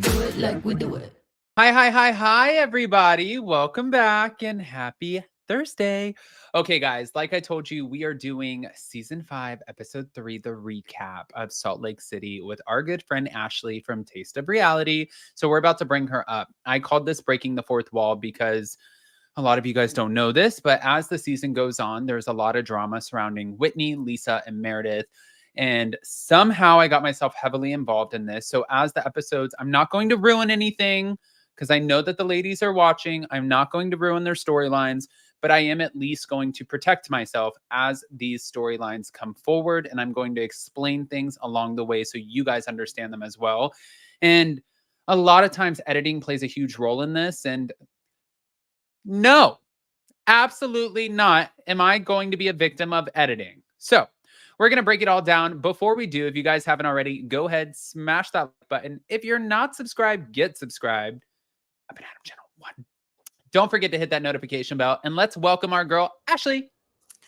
Do it like we do it. Hi, everybody. Welcome back and happy Thursday. Okay, guys, like I told you, we are doing season 5, episode 3, the recap of Salt Lake City with our good friend Ashley from Taste of Reality. So we're about to bring her up. I called this breaking the fourth wall because a lot of you guys don't know this, but as the season goes on, there's a lot of drama surrounding Whitney, Lisa, and Meredith. And somehow I got myself heavily involved in this. So as the episodes, I'm not going to ruin anything because I know that the ladies are watching. I'm not going to ruin their storylines, but I am at least going to protect myself as these storylines come forward. And I'm going to explain things along the way so you guys understand them as well. And a lot of times editing plays a huge role in this. And no, absolutely not am I going to be a victim of editing. So we're going to break it all down. Before we do, if you guys haven't already, go ahead, smash that button. If you're not subscribed, get subscribed. I've been Adam Channel 1. Don't forget to hit that notification bell. And let's welcome our girl, Ashley.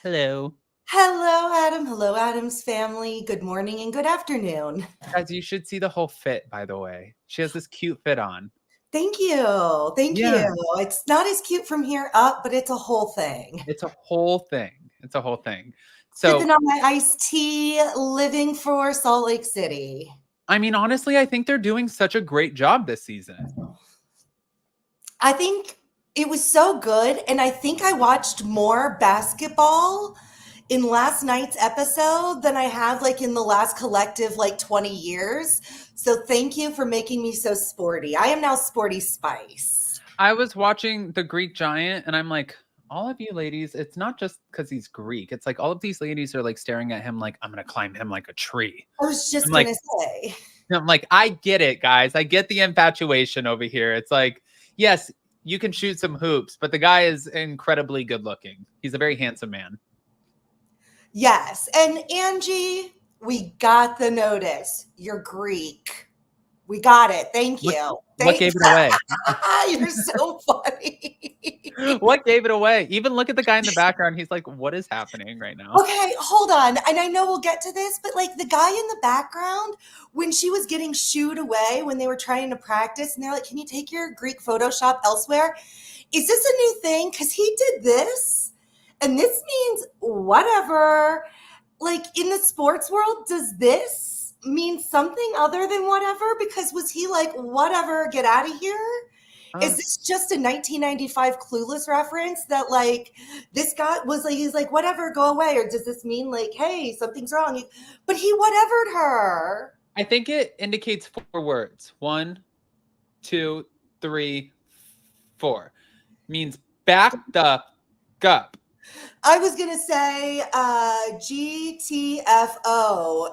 Hello. Hello, Adam. Hello, Adam's family. Good morning and good afternoon. Guys, you should see the whole fit, by the way. She has this cute fit on. Thank you. Thank you. It's not as cute from here up, but it's a whole thing. It's a whole thing. It's a whole thing. So, sipping on my iced tea, living for Salt Lake City. I mean, honestly, I think they're doing such a great job this season. I think it was so good. And I think I watched more basketball in last night's episode than I have like in the last collective like 20 years. So thank you for making me so sporty. I am now Sporty Spice. I was watching The Greek Giant and I'm like, all of you ladies, it's not just because he's Greek. It's like all of these ladies are like staring at him like, I'm going to climb him like a tree. I was just going to say. I'm like, I get it, guys. I get the infatuation over here. It's like, yes, you can shoot some hoops, but the guy is incredibly good looking. He's a very handsome man. Yes. And Angie, we got the notice. You're Greek. We got it. Thank you. What gave it away? You're so funny. What gave it away? Even look at the guy in the background. He's like, what is happening right now? Okay, hold on. And I know we'll get to this, but like the guy in the background, when she was getting shooed away, when they were trying to practice, and they're like, can you take your Greek Photoshop elsewhere? Is this a new thing? Because he did this, and this means whatever. Like in the sports world, does this mean something other than whatever? Because was he like, whatever, get out of here? Is this just a 1995 Clueless reference that like this guy was like, he's like, whatever, go away? Or does this mean like, hey, something's wrong? But he whatevered her. I think it indicates 4 words. 1, 2, 3, 4. Means back the up. I was going to say GTFO,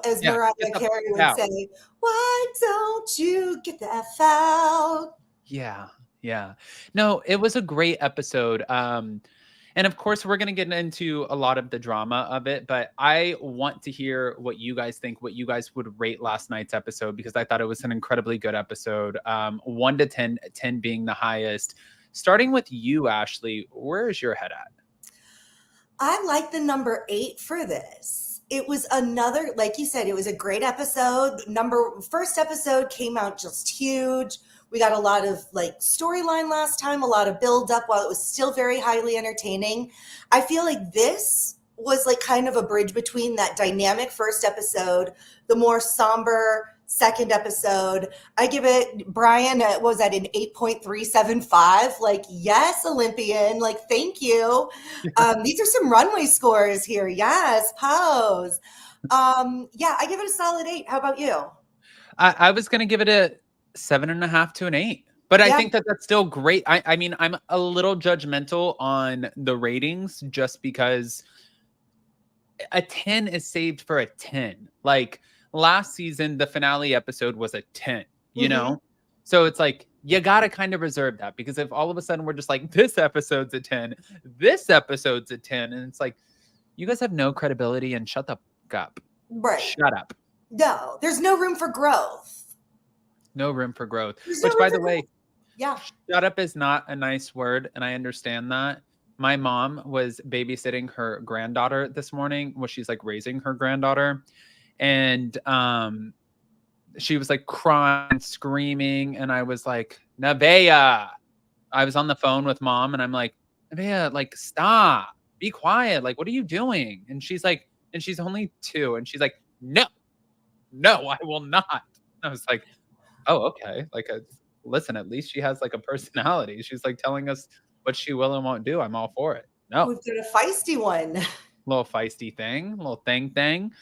as Mariah Carey would say. Why don't you get the F out? Yeah. No, it was a great episode. And of course, we're going to get into a lot of the drama of it, but I want to hear what you guys think, what you guys would rate last night's episode, because I thought it was an incredibly good episode. 1 to 10, 10 being the highest. Starting with you, Ashley, where is your head at? I like the number 8 for this. It was another, like you said, it was a great episode. First episode came out just huge. We got a lot of like storyline last time, a lot of build up while it was still very highly entertaining. I feel like this was like kind of a bridge between that dynamic first episode, the more somber second episode. I give it, Brian, was at an 8.375. Like, yes, Olympian. Like, thank you. These are some runway scores here. Yes, pose. Yeah, I give it a solid 8. How about you? I was going to give it a 7.5 to an 8. But I think that that's still great. I mean, I'm a little judgmental on the ratings just because a 10 is saved for a 10. Like last season, the finale episode was a 10, you know? So it's like, you got to kind of reserve that, because if all of a sudden we're just like, this episode's a 10, this episode's a 10, and it's like, you guys have no credibility and shut the fuck up. Right. Shut up. No, there's no room for growth. No room for growth. Which, by the way, yeah, shut up is not a nice word, and I understand that. My mom was babysitting her granddaughter this morning, she's like raising her granddaughter, and she was like crying, screaming, and I was like, Nevaeh. I was on the phone with mom, and I'm like, Nevaeh, like, stop, be quiet. Like, what are you doing? And she's like, and she's only 2, and she's like, no, no, I will not. I was like, oh, okay. Like, listen, at least she has like a personality. She's like telling us what she will and won't do. I'm all for it. No, We've got a feisty one. little feisty thing, little thing.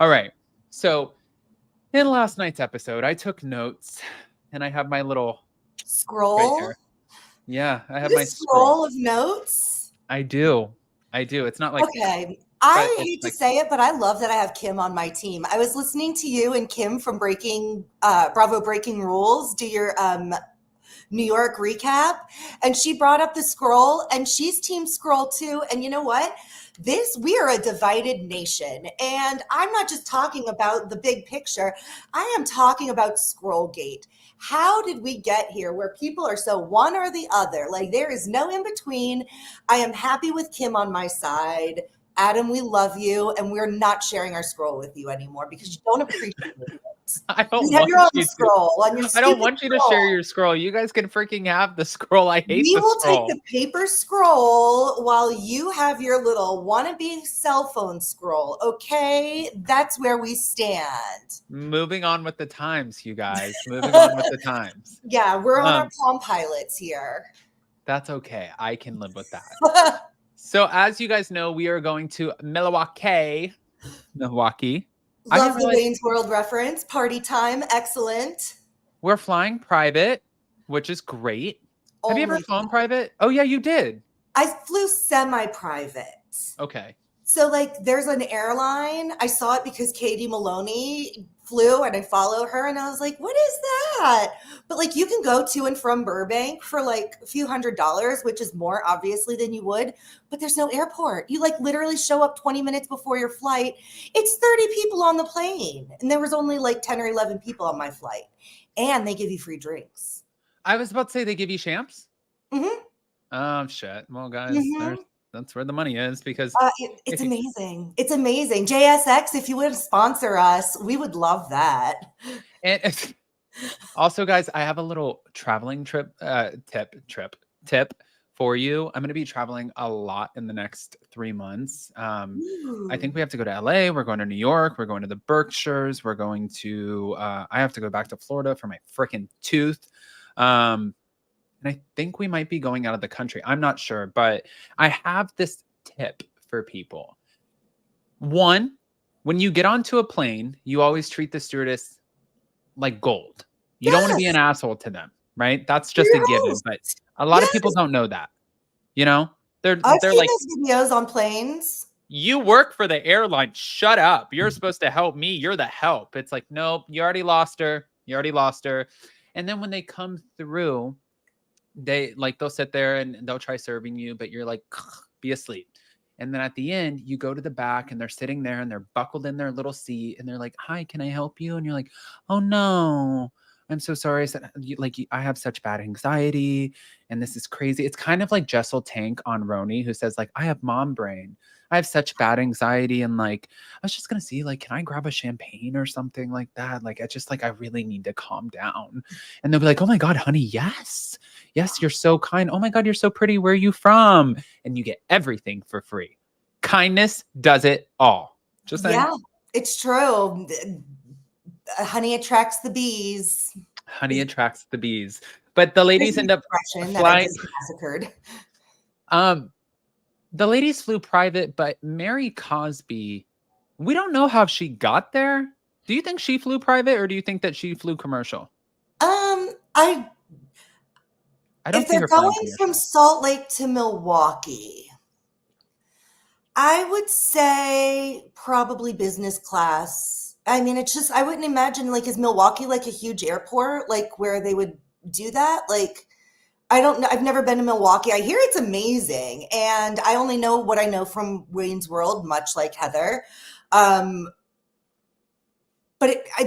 All right. So in last night's episode, I took notes, and I have my little right Scroll. here. Yeah, I have You my scroll of notes. I do. It's not like Okay. but I it's hate to like say it, but I love that I have Kim on my team. I was listening to you and Kim from Bravo Breaking Rules do your New York recap, and she brought up the scroll, and she's team scroll too. And you know what? We are a divided nation, and I'm not just talking about the big picture. I am talking about Scrollgate. How did we get here where people are so one or the other? Like, there is no in between. I am happy with Kim on my side. Adam, we love you, and we're not sharing our scroll with you anymore because you don't appreciate it. I don't You have want your own you to. scroll on your I don't stupid want you to scroll. share your scroll. You guys can freaking have the scroll. I hate We the will scroll. take the paper scroll while you have your little wannabe cell phone scroll. Okay, that's where we stand. Moving on with the times, you guys. Moving on with the times. Yeah, we're on our Palm Pilots here. That's okay. I can live with that. So as you guys know, we are going to Milwaukee. Love the Wayne's World reference. Party time. Excellent. We're flying private, which is great. Have you ever flown private? Oh, yeah, you did. I flew semi-private. Okay. So, like, there's an airline. I saw it because Katie Maloney flew, and I follow her, and I was like, what is that? But, like, you can go to and from Burbank for, like, a few $100s, which is more, obviously, than you would. But there's no airport. You, like, literally show up 20 minutes before your flight. It's 30 people on the plane. And there was only, like, 10 or 11 people on my flight. And they give you free drinks. I was about to say they give you champs? Mm-hmm. Oh, shit. Well, guys, that's where the money is because it's amazing. It's amazing. JSX, if you would sponsor us, we would love that. And also, guys, I have a little traveling tip for you. I'm going to be traveling a lot in the next 3 months. I think we have to go to LA. We're going to New York. We're going to the Berkshires. We're going to, I have to go back to Florida for my freaking tooth. And I think we might be going out of the country. I'm not sure, but I have this tip for people. One, when you get onto a plane, you always treat the stewardess like gold. You don't want to be an asshole to them, right? That's just a given, but a lot of people don't know that. You know, they're seen like those videos on planes. You work for the airline. Shut up. You're supposed to help me. You're the help. It's like, nope, you already lost her. And then when they come through, they'll sit there and they'll try serving you, but you're like, be asleep. And then at the end, you go to the back and they're sitting there and they're buckled in their little seat and they're like, hi, can I help you? And you're like, oh no, I'm so sorry. I said, I have such bad anxiety and this is crazy. It's kind of like Jessel Tank on Roni, who says like, I have mom brain. I have such bad anxiety. And like, I was just going to see, like, can I grab a champagne or something like that? Like, I really need to calm down. And they'll be like, oh my God, honey. Yes, you're so kind. Oh my God, you're so pretty. Where are you from? And you get everything for free. Kindness does it all. Just saying. Yeah, it's true. Honey attracts the bees. Honey attracts the bees. But the ladies end up flying. That I just massacred. The ladies flew private, but Mary Cosby, we don't know how she got there. Do you think she flew private or do you think that she flew commercial? I don't. If they're going from Salt Lake to Milwaukee, I would say probably business class. I mean, it's just, I wouldn't imagine, like, is Milwaukee like a huge airport, like where they would do that? Like, I don't know. I've never been to Milwaukee. I hear it's amazing. And I only know what I know from Wayne's World, much like Heather. But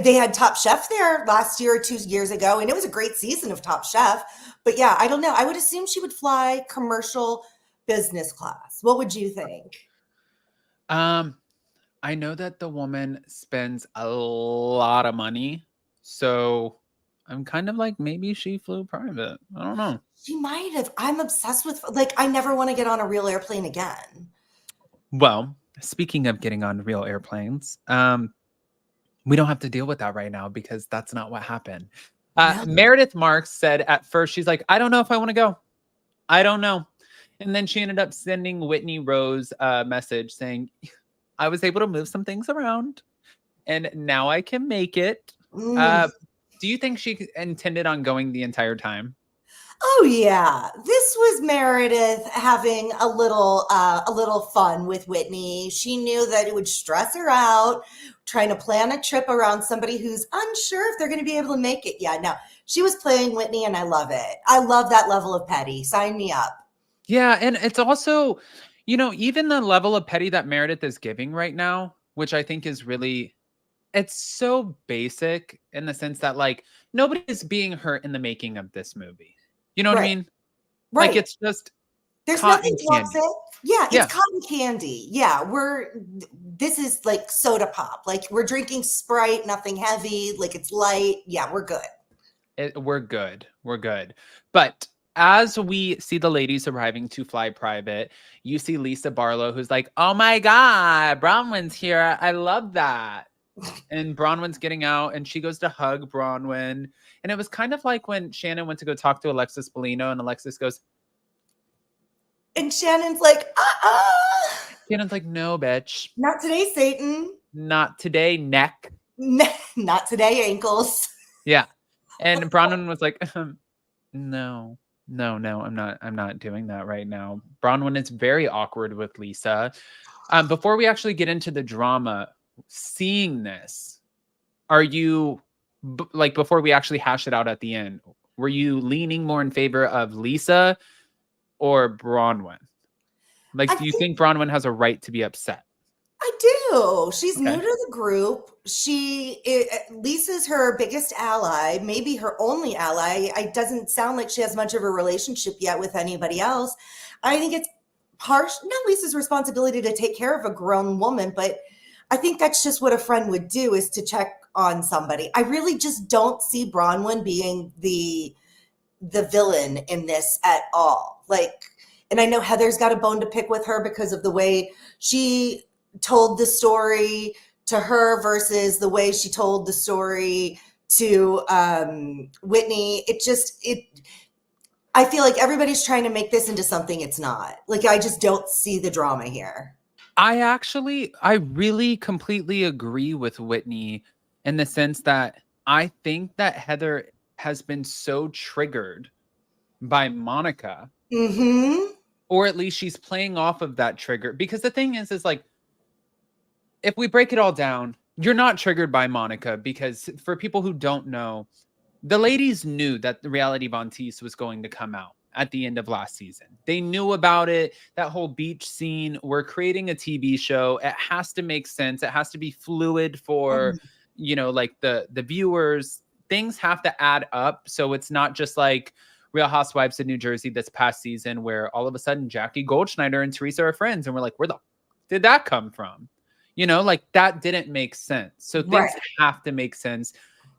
they had Top Chef there last year or 2 years ago, and it was a great season of Top Chef. But yeah, I don't know. I would assume she would fly commercial business class. What would you think? I know that the woman spends a lot of money. So I'm kind of like, maybe she flew private. I don't know. She might have. I'm obsessed with, like, I never want to get on a real airplane again. Well, speaking of getting on real airplanes, we don't have to deal with that right now because that's not what happened. No. Meredith Marks said at first, she's like, I don't know if I want to go. I don't know. And then she ended up sending Whitney Rose a message saying, I was able to move some things around and now I can make it. Mm. Do you think she intended on going the entire time? Oh yeah, this was Meredith having a little fun with Whitney. She knew that it would stress her out, trying to plan a trip around somebody who's unsure if they're going to be able to make it. Yeah, no, she was playing Whitney, and I love it. I love that level of petty. Sign me up. Yeah, and it's also, even the level of petty that Meredith is giving right now, which I think is really, it's so basic in the sense that like nobody is being hurt in the making of this movie. You know what I Right, mean? Like right. it's just There's nothing cotton toxic. candy. Yeah, it's Yeah, cotton candy. Yeah, this is like soda pop. Like we're drinking Sprite, nothing heavy. Like it's light. Yeah, we're good. we're good. We're good. But as we see the ladies arriving to fly private, you see Lisa Barlow, who's like, "Oh my God, Bronwyn's here! I love that." And Bronwyn's getting out, and she goes to hug Bronwyn, and it was kind of like when Shannon went to go talk to Alexis Bellino, and Alexis goes, And Shannon's like, Shannon's like, "No, bitch, not today, Satan. not today, neck." Not today, ankles. Yeah, and Bronwyn was like, "No, no, no, I'm not doing that right now." Bronwyn is very awkward with Lisa. Before we actually get into the drama, seeing this, are you like before we actually hash it out at the end? Were you leaning more in favor of Lisa or Bronwyn? Like, I do you think think Bronwyn has a right to be upset? I do. She's new Okay. to the group. Lisa's her biggest ally, maybe her only ally. It doesn't sound like she has much of a relationship yet with anybody else. I think it's not Lisa's responsibility to take care of a grown woman, but I think that's just what a friend would do, is to check on somebody. I really just don't see Bronwyn being the villain in this at all. Like, and I know Heather's got a bone to pick with her because of the way she told the story to her versus the way she told the story to Whitney. I feel like everybody's trying to make this into something it's not. Like, I just don't see the drama here. I really completely agree with Whitney in the sense that I think that Heather has been so triggered by Monica, Mm-hmm. or at least she's playing off of that trigger. Because the thing is like, if we break it all down, you're not triggered by Monica because for people who don't know, the ladies knew that the reality Von Teese was going to come out at the end of last season. They knew about it, that whole beach scene. We're creating a TV show. It has to make sense. It has to be fluid for, like the viewers. Things have to add up. So it's not just like Real Housewives of New Jersey this past season where all of a sudden Jackie Goldschneider and Teresa are friends. And we're like, where the did that come from? Like that didn't make sense. So things have to make sense.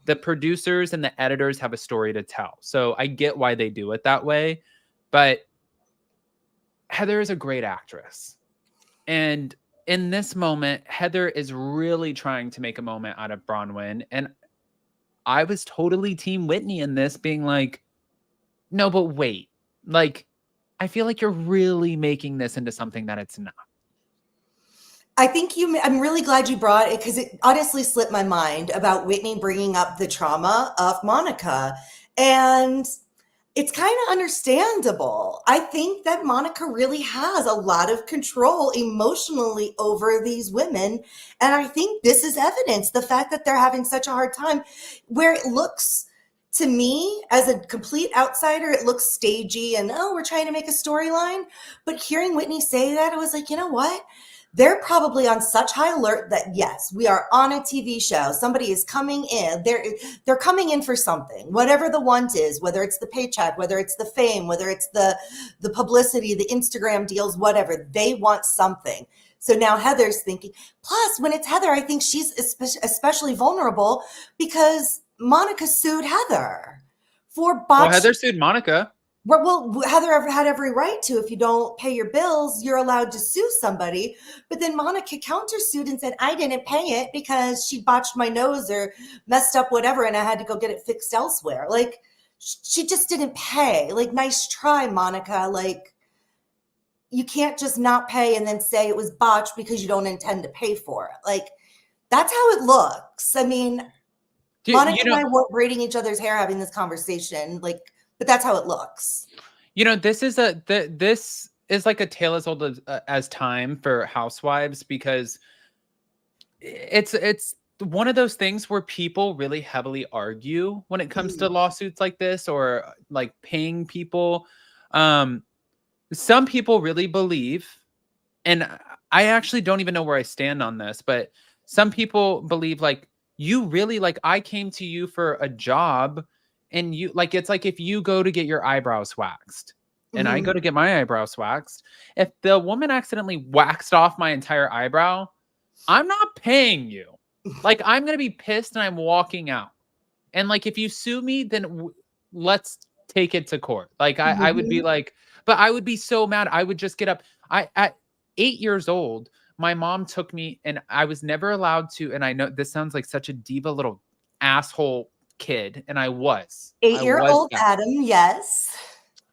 The producers and the editors have a story to tell. So I get why they do it that way. But Heather is a great actress. And in this moment, Heather is really trying to make a moment out of Bronwyn. And I was totally Team Whitney in this, being like, no, but wait. Like, I feel like you're really making this into something that it's not. I'm really glad you brought it, because it honestly slipped my mind about Whitney bringing up the trauma of Monica. And it's kind of understandable. I think that Monica really has a lot of control emotionally over these women. And I think this is evidence, the fact that they're having such a hard time, where it looks to me as a complete outsider, it looks stagey and, oh, we're trying to make a storyline. But hearing Whitney say that, it was like, you know what? They're probably on such high alert that, yes, we are on a TV show. Somebody is coming in. They're coming in for something, whatever the want is, whether it's the paycheck, whether it's the fame, whether it's the publicity, the Instagram deals, whatever. They want something. So now Heather's thinking, plus when it's Heather, I think she's especially vulnerable because Monica sued Heather for Well, botched. Heather sued Monica. Well, Heather had every right to. If you don't pay your bills, you're allowed to sue somebody. But then Monica countersued and said, I didn't pay it because she botched my nose or messed up whatever, and I had to go get it fixed elsewhere. Like, she just didn't pay. Like, nice try, Monica. Like, you can't just not pay and then say it was botched because you don't intend to pay for it. Like, that's how it looks. I mean, Monica and I weren't braiding each other's hair having this conversation. Like, but that's how it looks. This is this is like a tale as old as time for Housewives, because it's one of those things where people really heavily argue when it comes to lawsuits like this, or like paying people. Some people really believe, and I actually don't even know where I stand on this, but some people believe like, you really, like, I came to you for a job, and you, like, it's like if you go to get your eyebrows waxed and I go to get my eyebrows waxed, if the woman accidentally waxed off my entire eyebrow, I'm not paying you. Like, I'm going to be pissed and I'm walking out. And like, if you sue me, then let's take it to court. Like, I would be like, but I would be so mad. I would just get up. At 8 years old, my mom took me, and I was never allowed to. And I know this sounds like such a diva little asshole kid, and I was 8-year-old Adam. Yes.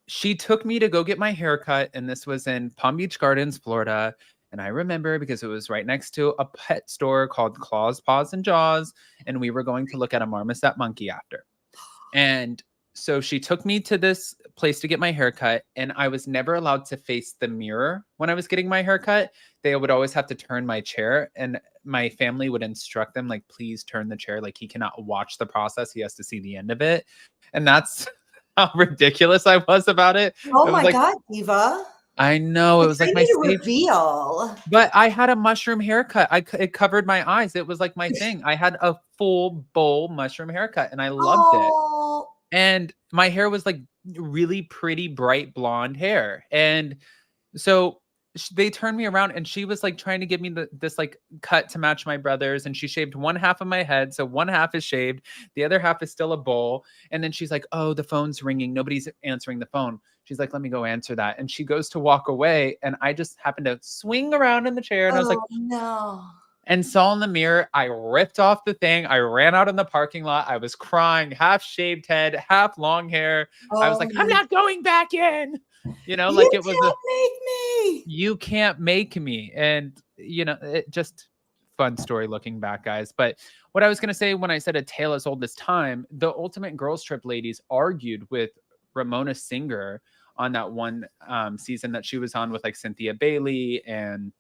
She took me to go get my haircut, and this was in Palm Beach Gardens, Florida. And I remember because it was right next to a pet store called Claws, Paws, and Jaws, and we were going to look at a marmoset monkey after. And so she took me to this place to get my haircut, and I was never allowed to face the mirror when I was getting my haircut. They would always have to turn my chair, and my family would instruct them, like, please turn the chair. Like, he cannot watch the process. He has to see the end of it. And that's how ridiculous I was about it. Oh my God, diva. I know. It was like my reveal. But I had a mushroom haircut. It covered my eyes. It was like my thing. I had a full bowl mushroom haircut, and I loved it. And my hair was like really pretty, bright blonde hair. And so they turned me around, and she was like trying to give me this like cut to match my brother's. And she shaved one half of my head. So one half is shaved. The other half is still a bowl. And then she's like, oh, the phone's ringing. Nobody's answering the phone. She's like, let me go answer that. And she goes to walk away. And I just happened to swing around in the chair. And I was like, no. And saw in the mirror, I ripped off the thing. I ran out in the parking lot. I was crying, half shaved head, half long hair. I was like, I'm not going back in. Like it was you can't make me. And it just fun story looking back, guys. But what I was going to say when I said a tale as old as time, the Ultimate Girls Trip ladies argued with Ramona Singer on that one season that she was on with like Cynthia Bailey and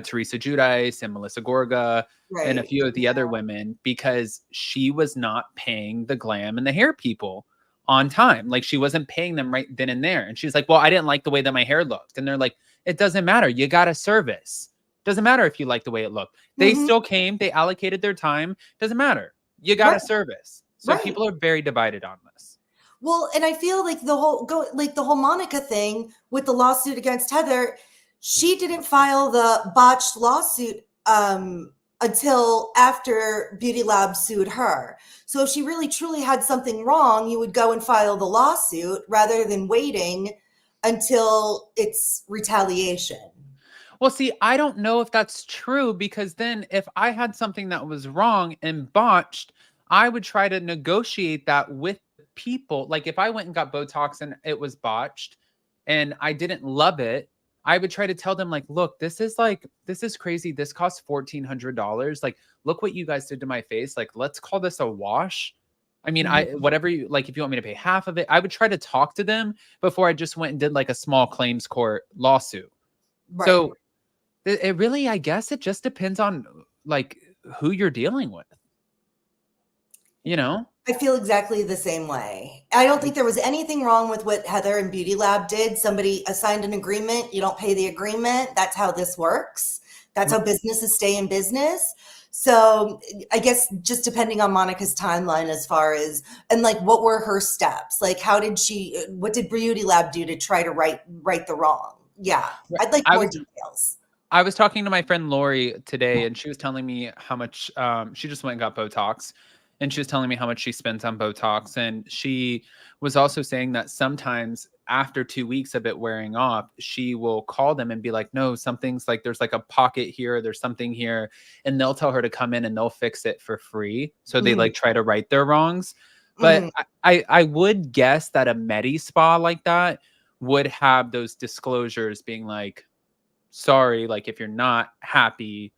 Teresa Giudice and Melissa Gorga and a few of the other women, because she was not paying the glam and the hair people on time. Like, she wasn't paying them right then and there. And she's like, well, I didn't like the way that my hair looked. And they're like, it doesn't matter. You got a service. Doesn't matter if you like the way it looked. They still came. They allocated their time. Doesn't matter. You got a service. So people are very divided on this. Well, and I feel like the whole Monica thing with the lawsuit against Heather, she didn't file the botched lawsuit until after Beauty Lab sued her. So if she really truly had something wrong, you would go and file the lawsuit rather than waiting until it's retaliation. Well, see, I don't know if that's true, because then if I had something that was wrong and botched, I would try to negotiate that with people. Like, if I went and got Botox and it was botched and I didn't love it, I would try to tell them, like, look, this is crazy. This costs $1,400. Like, look what you guys did to my face. Like, let's call this a wash. I mean, whatever you like, if you want me to pay half of it, I would try to talk to them before I just went and did like a small claims court lawsuit. Right. So it really, I guess it just depends on like who you're dealing with. I feel exactly the same way. I don't think there was anything wrong with what Heather and Beauty Lab did. Somebody assigned an agreement. You don't pay the agreement. That's how this works. That's how businesses stay in business. So I guess just depending on Monica's timeline as far as, and like, what were her steps? Like, what did Beauty Lab do to try to right the wrong? Yeah. I'd like more details. I was talking to my friend Lori today, and she was telling me how much she just went and got Botox. and she was telling me how much she spends on Botox. And she was also saying that sometimes after 2 weeks of it wearing off, she will call them and be like, no, something's like, there's like a pocket here, there's something here. And they'll tell her to come in and they'll fix it for free. So they Mhm, like try to right their wrongs. But mhm. I would guess that a Medi spa like that would have those disclosures being like, sorry, like if you're not happy,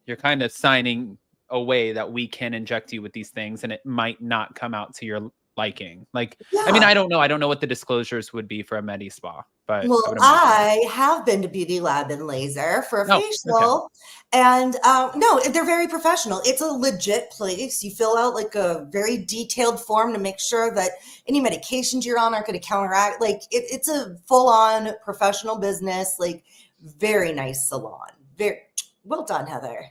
you're kind of signing away that we can inject you with these things and it might not come out to your liking. Like, I mean, Yeah. I don't know. I don't know what the disclosures would be for a Medi spa, but I Well, would imagine. I have been to Beauty Lab and Laser for a No, okay. facial, and no, they're very professional. It's a legit place. You fill out like a very detailed form to make sure that any medications you're on aren't going to counteract. Like it's a full-on professional business. Like very nice salon. Very well done, Heather.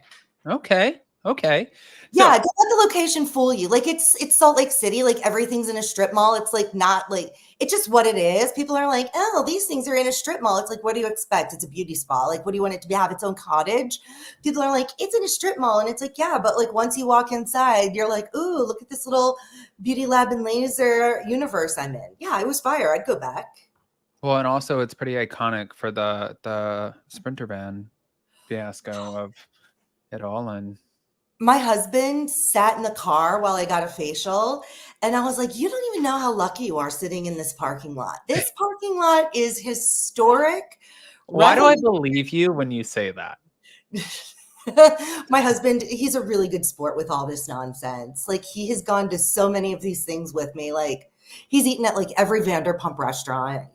Okay. Okay. Yeah, So don't let the location fool you. Like it's Salt Lake City, like everything's in a strip mall. It's like not like it's just what it is. People are like, "Oh, these things are in a strip mall." It's like, what do you expect? It's a beauty spa. Like, what do you want it to be, have its own cottage? People are like, "It's in a strip mall." And it's like, "Yeah, but like once you walk inside, you're like, "Ooh, look at this little beauty lab and laser universe I'm in." Yeah, it was fire. I'd go back. well, and also it's pretty iconic for the Sprinter van fiasco of it all. And My husband sat in the car while I got a facial, and I was like, "You don't even know how lucky you are sitting in this parking lot. This parking lot is historic, why do I revol" believe you when you say that? My husband, he's a really good sport with all this nonsense. Like, he has gone to so many of these things with me. Like, he's eaten at, like, every Vanderpump restaurant.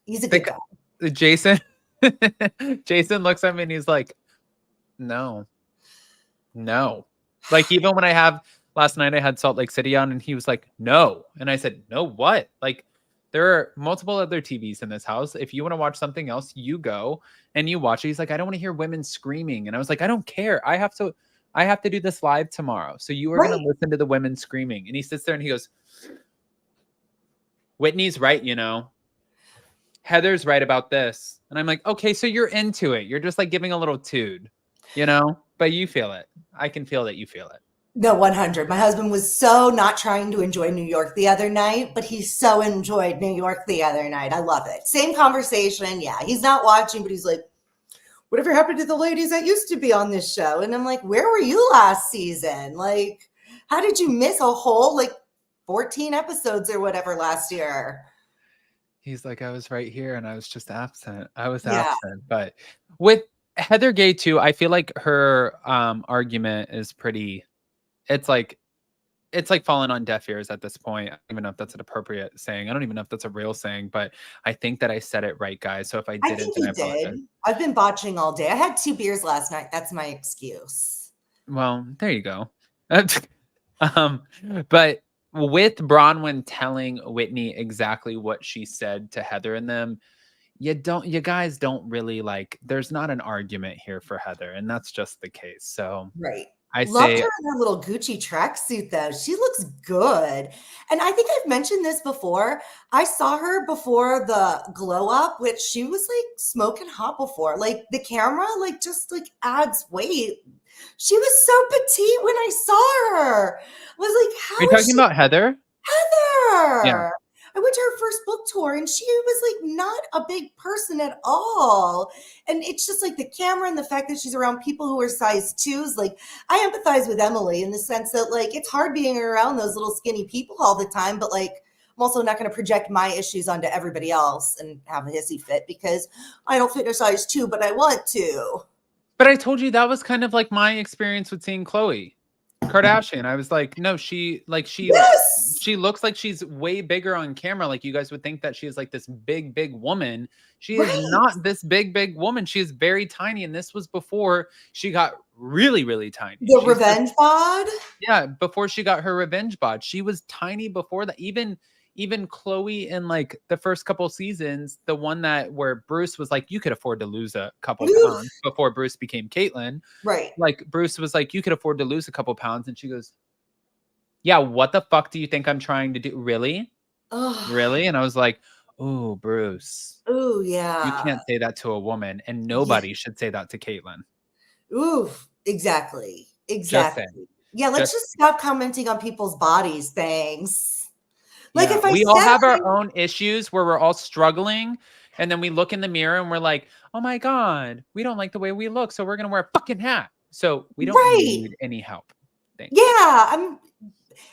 He's a good Like guy. Jason Jason looks at me and he's like, no. No. Like, even when I have last night, I had Salt Lake City on, and he was like, "No." And I said, "No, what?" Like, there are multiple other TVs in this house. If you wanna watch something else, you go and you watch it. He's like, "I don't wanna hear women screaming." And I was like, "I don't care. I have to do this live tomorrow. So you are gonna Right. listen to the women screaming." And he sits there and he goes, "Whitney's right, you know. Heather's right about this." And I'm like, "Okay, so you're into it. You're just, like, giving a little toot, you know? But you feel it. I can feel that you feel it." No, 100. My husband was so not trying to enjoy New York the other night, but he so enjoyed New York the other night. I love it. Same conversation. Yeah, he's not watching, but he's like, whatever happened to the ladies that used to be on this show? And I'm like, where were you last season? Like, how did you miss a whole like 14 episodes or whatever last year? He's like, "I was right here and I was just absent. I was Yeah, absent." But with Heather Gay too, I feel like her argument is pretty it's like falling on deaf ears at this point. I don't even know if that's an appropriate saying. I don't even know if that's a real saying, but I think that I said it right, guys. So if I I didn't, think then I you did. apologize. I've been botching all day. I had 2 beers last night. That's my excuse. Well, there you go. um, but with Bronwyn telling Whitney exactly what she said to Heather and them, you guys don't really like there's not an argument here for Heather, and that's just the case. So Right. I Loved say her in her little Gucci tracksuit though. She looks good. And I think I've mentioned this before. I saw her before the glow up, which she was like smoking hot before. Like the camera, like just like adds weight. She was so petite when I saw her. I was like, are you how is talking she about Heather? Yeah. Heather? I went to her first book tour and she was like not a big person at all. And it's just like the camera and the fact that she's around people who are size twos. Like I empathize with Emily in the sense that like it's hard being around those little skinny people all the time, but like I'm also not going to project my issues onto everybody else and have a hissy fit because I don't fit in a size two, but I want to. But I told you that was kind of like my experience with seeing Chloe Kardashian. I was like, no, Yes. she looks like she's way bigger on camera. Like you guys would think that she is like this big woman. She is Right. not this big woman. She is very tiny. And this was before she got really tiny. The revenge bod. Yeah, before she got her revenge bod. She was tiny before that. Even Chloe in like the first couple seasons, the one that where Bruce was like, you could afford to lose a couple Oof. pounds before Bruce became Caitlyn. Right. Like Bruce was like, you could afford to lose a couple pounds. And she goes, yeah, what the fuck do you think I'm trying to do? Really? Oh, Really? And I was like, oh, Bruce, ooh, you yeah. can't say that to a woman. And Yeah. nobody should say that to Caitlyn. Oof. Exactly. Just saying. Exactly. Yeah, let's just stop commenting on people's bodies, thanks. Like Yeah, if I we all said have our own issues where we're all struggling, and then we look in the mirror and we're like, "Oh my god, we don't like the way we look, so we're gonna wear a fucking hat." So we don't right. need any help. Thanks. Yeah,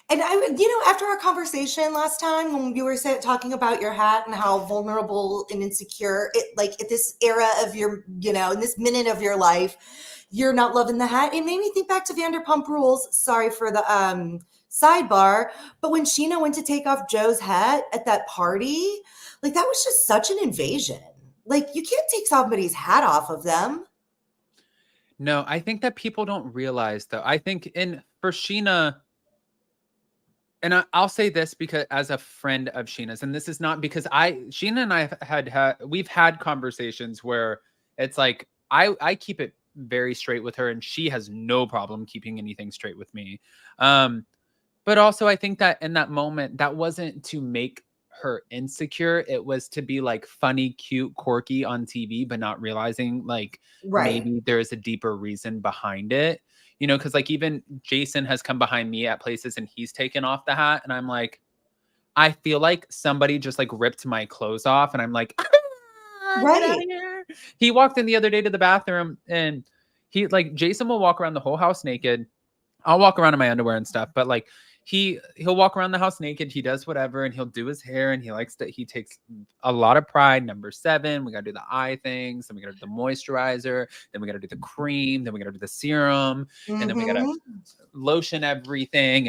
and after our conversation last time when you were talking about your hat and how vulnerable and insecure it, like at this era of your, in this minute of your life, you're not loving the hat. It made me think back to Vanderpump Rules. Sorry for the sidebar, but when Sheena went to take off Joe's hat at that party, like that was just such an invasion. Like you can't take somebody's hat off of them. No, I think that people don't realize though. I think for Sheena, and I'll say this because as a friend of Sheena's, and this is not because Sheena and I we've had conversations where it's like I keep it very straight with her, and she has no problem keeping anything straight with me. But also I think that in that moment, that wasn't to make her insecure. It was to be like funny, cute, quirky on TV, but not realizing like Right. maybe there's a deeper reason behind it. Because like even Jason has come behind me at places and he's taken off the hat, and I'm like, I feel like somebody just like ripped my clothes off, and I'm like, get out of Right. here. He walked in the other day to the bathroom, and Jason will walk around the whole house naked. I'll walk around in my underwear and stuff, but like he'll walk around the house naked. He does whatever, and he'll do his hair, and he takes a lot of pride. Number 7, we got to do the eye things, then we got to do the moisturizer, then we got to do the cream, then we got to do the serum, and then we got to lotion everything.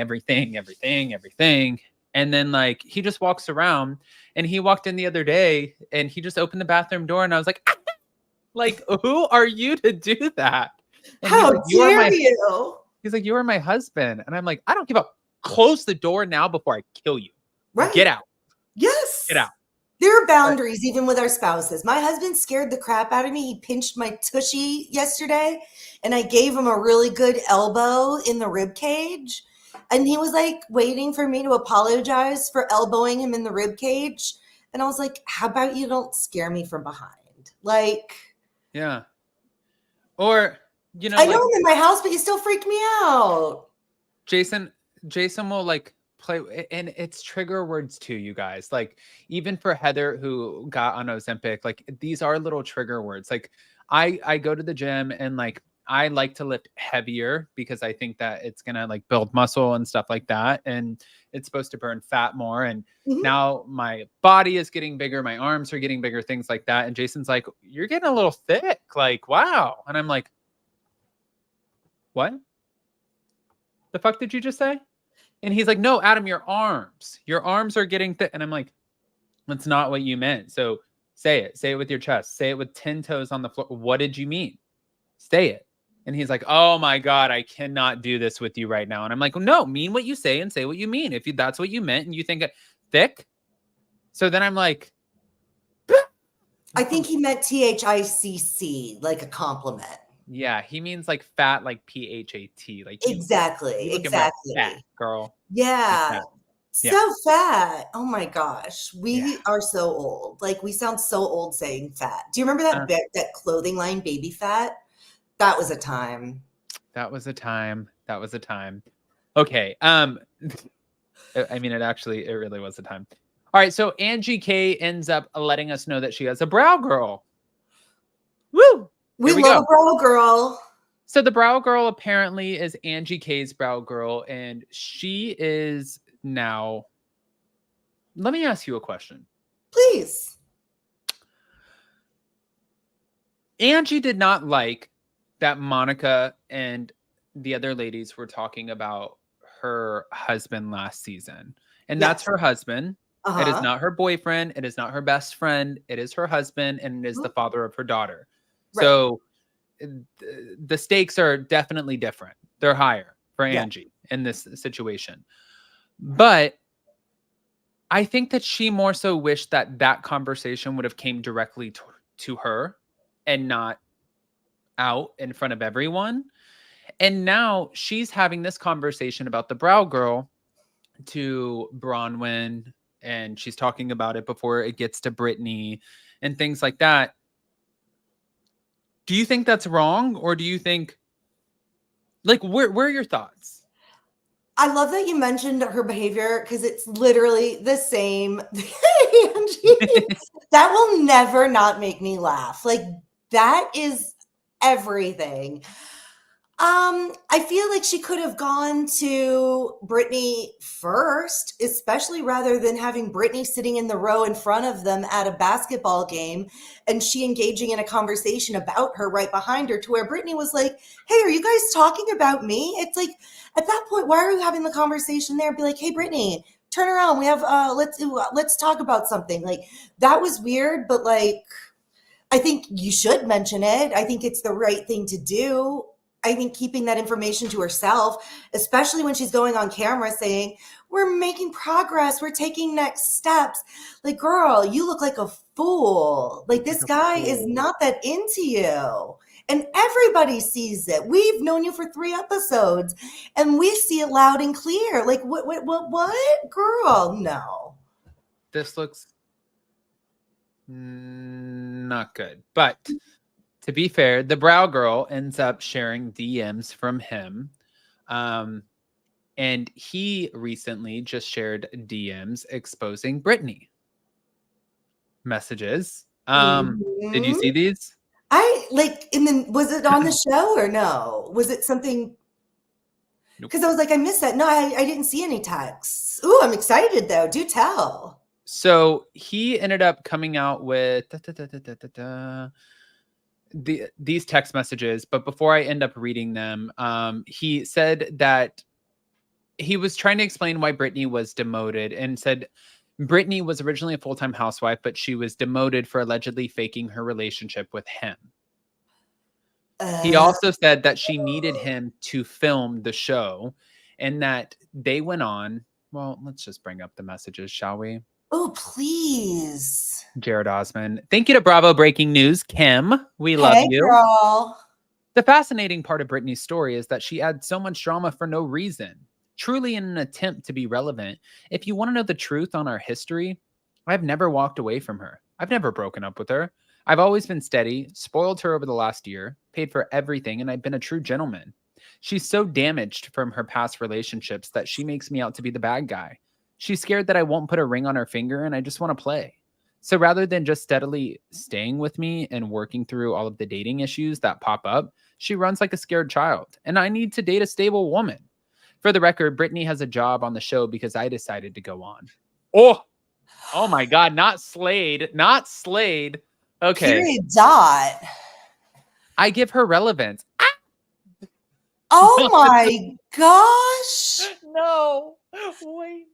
And then like he just walks around, and he walked in the other day and he just opened the bathroom door, and I was like, like, who are you to do that? And How dare you? He's like, you are my husband. And I'm like, I don't give up. Close the door now before I kill you. Right. Get out. Yes. Get out. There are boundaries even with our spouses. My husband scared the crap out of me. He pinched my tushy yesterday, and I gave him a really good elbow in the rib cage. And he was like waiting for me to apologize for elbowing him in the rib cage. And I was like, how about you don't scare me from behind? Like, yeah. Or, I know I'm in my house, but you still freak me out. Jason will like play, and it's trigger words too, you guys. Like even for Heather who got on Ozempic, like these are little trigger words. Like I go to the gym, and like I like to lift heavier because I think that it's gonna like build muscle and stuff like that, and it's supposed to burn fat more. And now my body is getting bigger, my arms are getting bigger, things like that. And Jason's like, you're getting a little thick, like wow. And I'm like, what the fuck did you just say? And he's like, no, Adam, your arms are getting thick. And I'm like, that's not what you meant. So say it with your chest, say it with 10 toes on the floor. What did you mean? Say it. And he's like, oh my God, I cannot do this with you right now. And I'm like, no, mean what you say and say what you mean. If that's what you meant and you think thick. So then I'm like, I think he meant THICC, like a compliment. Yeah, he means like fat, like PHAT, like exactly, fat, girl. Yeah, so fat. Oh my gosh, we are so old. Like we sound so old saying fat. Do you remember that clothing line, Baby Fat? That was a time. That was a time. Okay. I mean, it really was a time. All right. So Angie K ends up letting us know that she has a brow girl. Woo! We love a brow girl. So the brow girl apparently is Angie K's brow girl, and she is now. Let me ask you a question. Please. Angie did not like that Monica and the other ladies were talking about her husband last season. And that's her husband. It is not her boyfriend. It is not her best friend. It is her husband, and it is the father of her daughter. Right. So the stakes are definitely different. They're higher for Angie in this situation. But I think that she more so wished that conversation would have came directly to her and not out in front of everyone. And now she's having this conversation about the brow girl to Bronwyn, and she's talking about it before it gets to Britney and things like that. Do you think that's wrong, or do you think, like, where are your thoughts? I love that you mentioned her behavior because it's literally the same. Angie, that will never not make me laugh. Like, that is everything. I feel like she could have gone to Britney first, especially rather than having Britney sitting in the row in front of them at a basketball game and she engaging in a conversation about her right behind her, to where Britney was like, "Hey, are you guys talking about me?" It's like, at that point, why are you having the conversation there? Be like, "Hey, Britney, turn around. We have let's talk about something." Like, that was weird, but like, I think you should mention it. I think it's the right thing to do. I think keeping that information to herself, especially when she's going on camera saying, "We're making progress, we're taking next steps." Like, girl, you look like a fool. Like, Like this a guy is fool. not that into you. And everybody sees it. We've known you for 3 episodes and we see it loud and clear. Like, what? Girl, no. This looks not good. But to be fair, the brow girl ends up sharing DMs from him. And he recently just shared DMs exposing Britney messages. Did you Mhm. see these? I like, and then was it on the show or no? Was it something? Nope. Because I was like, I missed that. No, I didn't see any texts. Ooh, I'm excited though. Do tell. So he ended up coming out with these text messages, but before I end up reading them, he said that he was trying to explain why Britney was demoted and said Britney was originally a full-time housewife, but she was demoted for allegedly faking her relationship with him. He Uh, also said that she needed him to film the show and that they went on. Well, let's just bring up the messages, shall we? oh, please. Jared Osman. Thank you to Bravo Breaking News. Kim, we love Hey, you. girl. The fascinating part of Britney's story is that she had so much drama for no reason, truly in an attempt to be relevant. If you want to know the truth on our history, I've never walked away from her. I've never broken up with her. I've always been steady, spoiled her over the last year, paid for everything, and I've been a true gentleman. She's so damaged from her past relationships that she makes me out to be the bad guy. She's scared that I won't put a ring on her finger and I just want to play. So rather than just steadily staying with me and working through all of the dating issues that pop up, she runs like a scared child, and I need to date a stable woman. For the record, Britney has a job on the show because I decided to go on. Oh, oh my God, not Slade, not Slade. Okay, Period. Dot. I give her relevance. Oh my gosh. No, wait,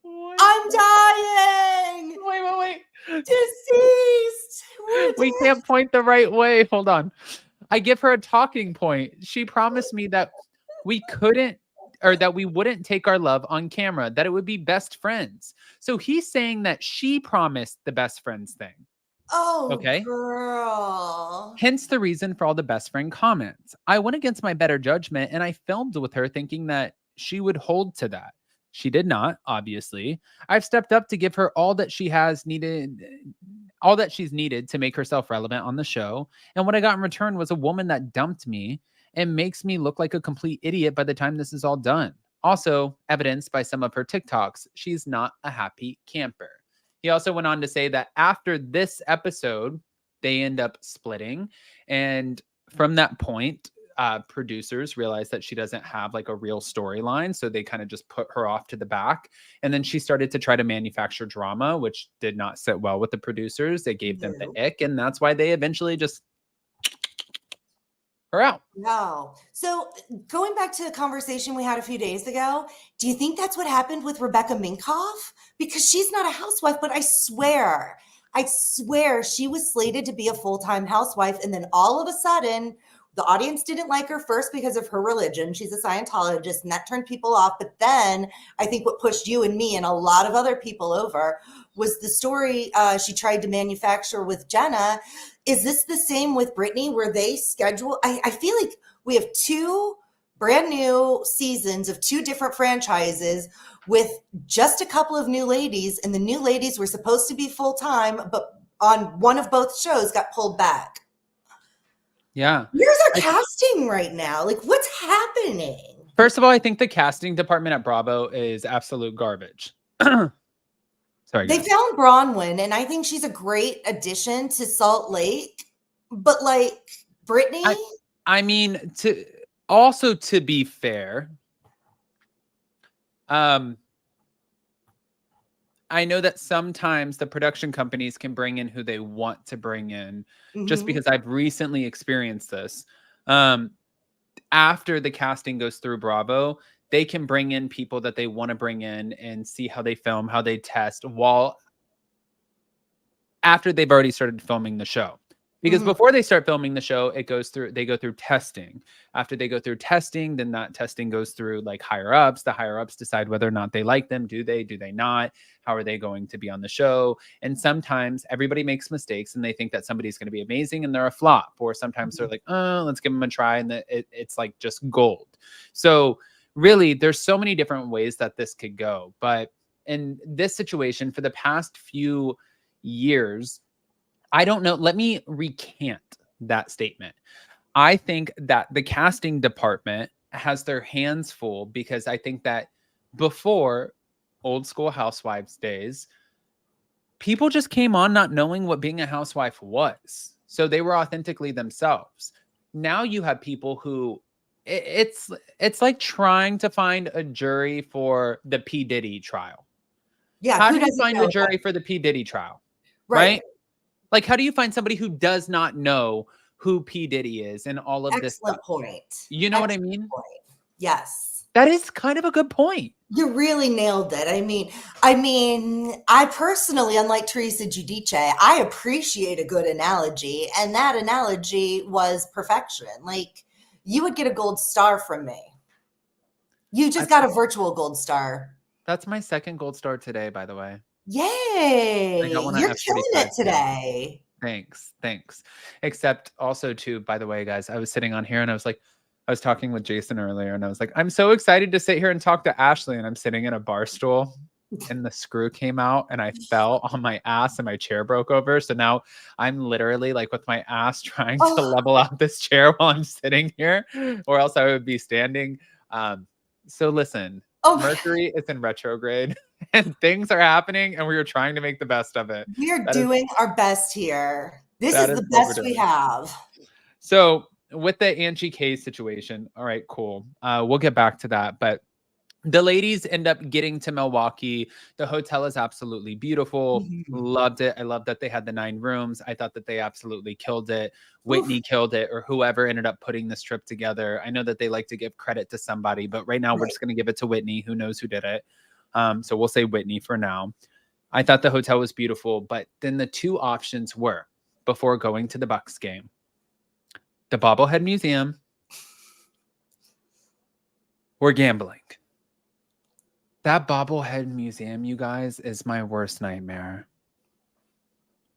wait, I'm dying. wait. Deceased. We're We dead. can't point the right way. Hold on. I give her a talking point. She promised me that we couldn't or that we wouldn't take our love on camera, that it would be best friends. So he's saying that she promised the best friends thing. Oh, Okay. girl. Hence the reason for all the best friend comments. I went against my better judgment and I filmed with her thinking that she would hold to that. She did not, obviously. I've stepped up to give her all that she's needed to make herself relevant on the show. And what I got in return was a woman that dumped me and makes me look like a complete idiot by the time this is all done. Also, evidenced by some of her TikToks, she's not a happy camper. He also went on to say that after this episode, they end up splitting. And from that point, producers realized that she doesn't have like a real storyline. So they kind of just put her off to the back. And then she started to try to manufacture drama, which did not sit well with the producers. They gave them the No. ick. And that's why they eventually just her out. No. So going back to the conversation we had a few days ago, do you think that's what happened with Rebecca Minkoff? Because she's not a housewife, but I swear she was slated to be a full-time housewife. And then all of a sudden, the audience didn't like her first because of her religion. She's a Scientologist, and that turned people off. But then I think what pushed you and me and a lot of other people over was the story she tried to manufacture with Jenna. Is this the same with Britney where they schedule? I feel like we have two brand new seasons of two different franchises with just a couple of new ladies, and the new ladies were supposed to be full-time, but on one of both shows got pulled back. Yeah. Where's our casting right now? Like, what's happening? First of all, I think the casting department at Bravo is absolute garbage. Sorry, They guys. found Bronwyn, and I think she's a great addition to Salt Lake. But like Britney, I mean, to be fair, I know that sometimes the production companies can bring in who they want to bring in, just because I've recently experienced this. After the casting goes through Bravo, they can bring in people that they want to bring in and see how they film, how they test while after they've already started filming the show. Because before they start filming the show, they go through testing. After they go through testing, then that testing goes through like higher ups. The higher ups decide whether or not they like them. Do they not? How are they going to be on the show? And sometimes everybody makes mistakes and they think that somebody's going to be amazing and they're a flop. Or sometimes they're like, oh, let's give them a try. And it's like just gold. So really, there's so many different ways that this could go. But in this situation, for the past few years, I don't know. Let me recant that statement. I think that the casting department has their hands full because I think that before old school Housewives days, people just came on not knowing what being a housewife was. So they were authentically themselves. Now you have people who it's like trying to find a jury for the P. Diddy trial. yeah, How who do you doesn't find know a jury that? for the P. Diddy trial? Right. Like, how do you find somebody who does not know who P. Diddy is and all of this stuff? Excellent point. You know what I Excellent mean? point. Yes. That is kind of a good point. You really nailed it. I personally, unlike Teresa Giudice, I appreciate a good analogy, and that analogy was perfection. Like, you would get a gold star from me. You just got a virtual gold star. That's my second gold star today, by the way. Yay! I got one You're at killing F45 it today. Thanks. Except also too, by the way, guys, I was sitting on here and I was talking with Jason earlier and I was like, I'm so excited to sit here and talk to Ashley. And I'm sitting in a bar stool and the screw came out and I fell on my ass and my chair broke over. So now I'm literally like with my ass trying to level out this chair while I'm sitting here, or else I would be standing. So listen, Mercury is in retrograde and things are happening and we are trying to make the best of it. We are doing our best here. This is the what best we have. So with the Angie K situation, all right, cool. We'll get back to that. But the ladies end up getting to Milwaukee. The hotel is absolutely beautiful. Loved it. I love that they had the 9 rooms. I thought that they absolutely killed it. Whitney killed it, or whoever ended up putting this trip together. I know that they like to give credit to somebody, but right now we're just going to give it to Whitney. Who knows who did it? So we'll say Whitney for now. I thought the hotel was beautiful, but then the 2 options were, before going to the Bucks game, the Bobblehead Museum or gambling. That Bobblehead Museum, you guys, is my worst nightmare.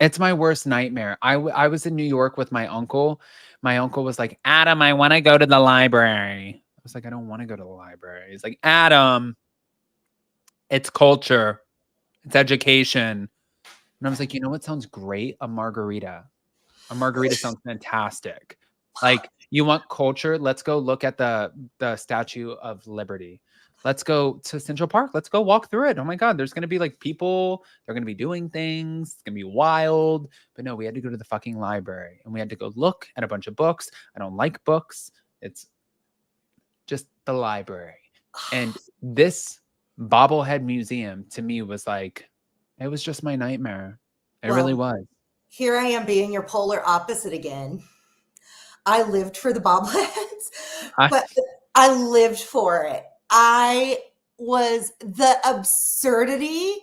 It's my worst nightmare. I was in New York with my uncle. My uncle was like, Adam, I want to go to the library. I was like, I don't want to go to the library. He's like, Adam, it's culture. It's education. And I was like, you know what sounds great? A margarita. A margarita sounds fantastic. Like, you want culture? Let's go look at the Statue of Liberty. Let's go to Central Park. Let's go walk through it. Oh my God, there's going to be like people. They're going to be doing things. It's going to be wild. But no, we had to go to the fucking library and we had to go look at a bunch of books. I don't like books. It's just the library. And this Bobblehead Museum to me was like, it was just my nightmare. It really was. Here I am being your polar opposite again. I lived for the bobbleheads, but I lived for it. The absurdity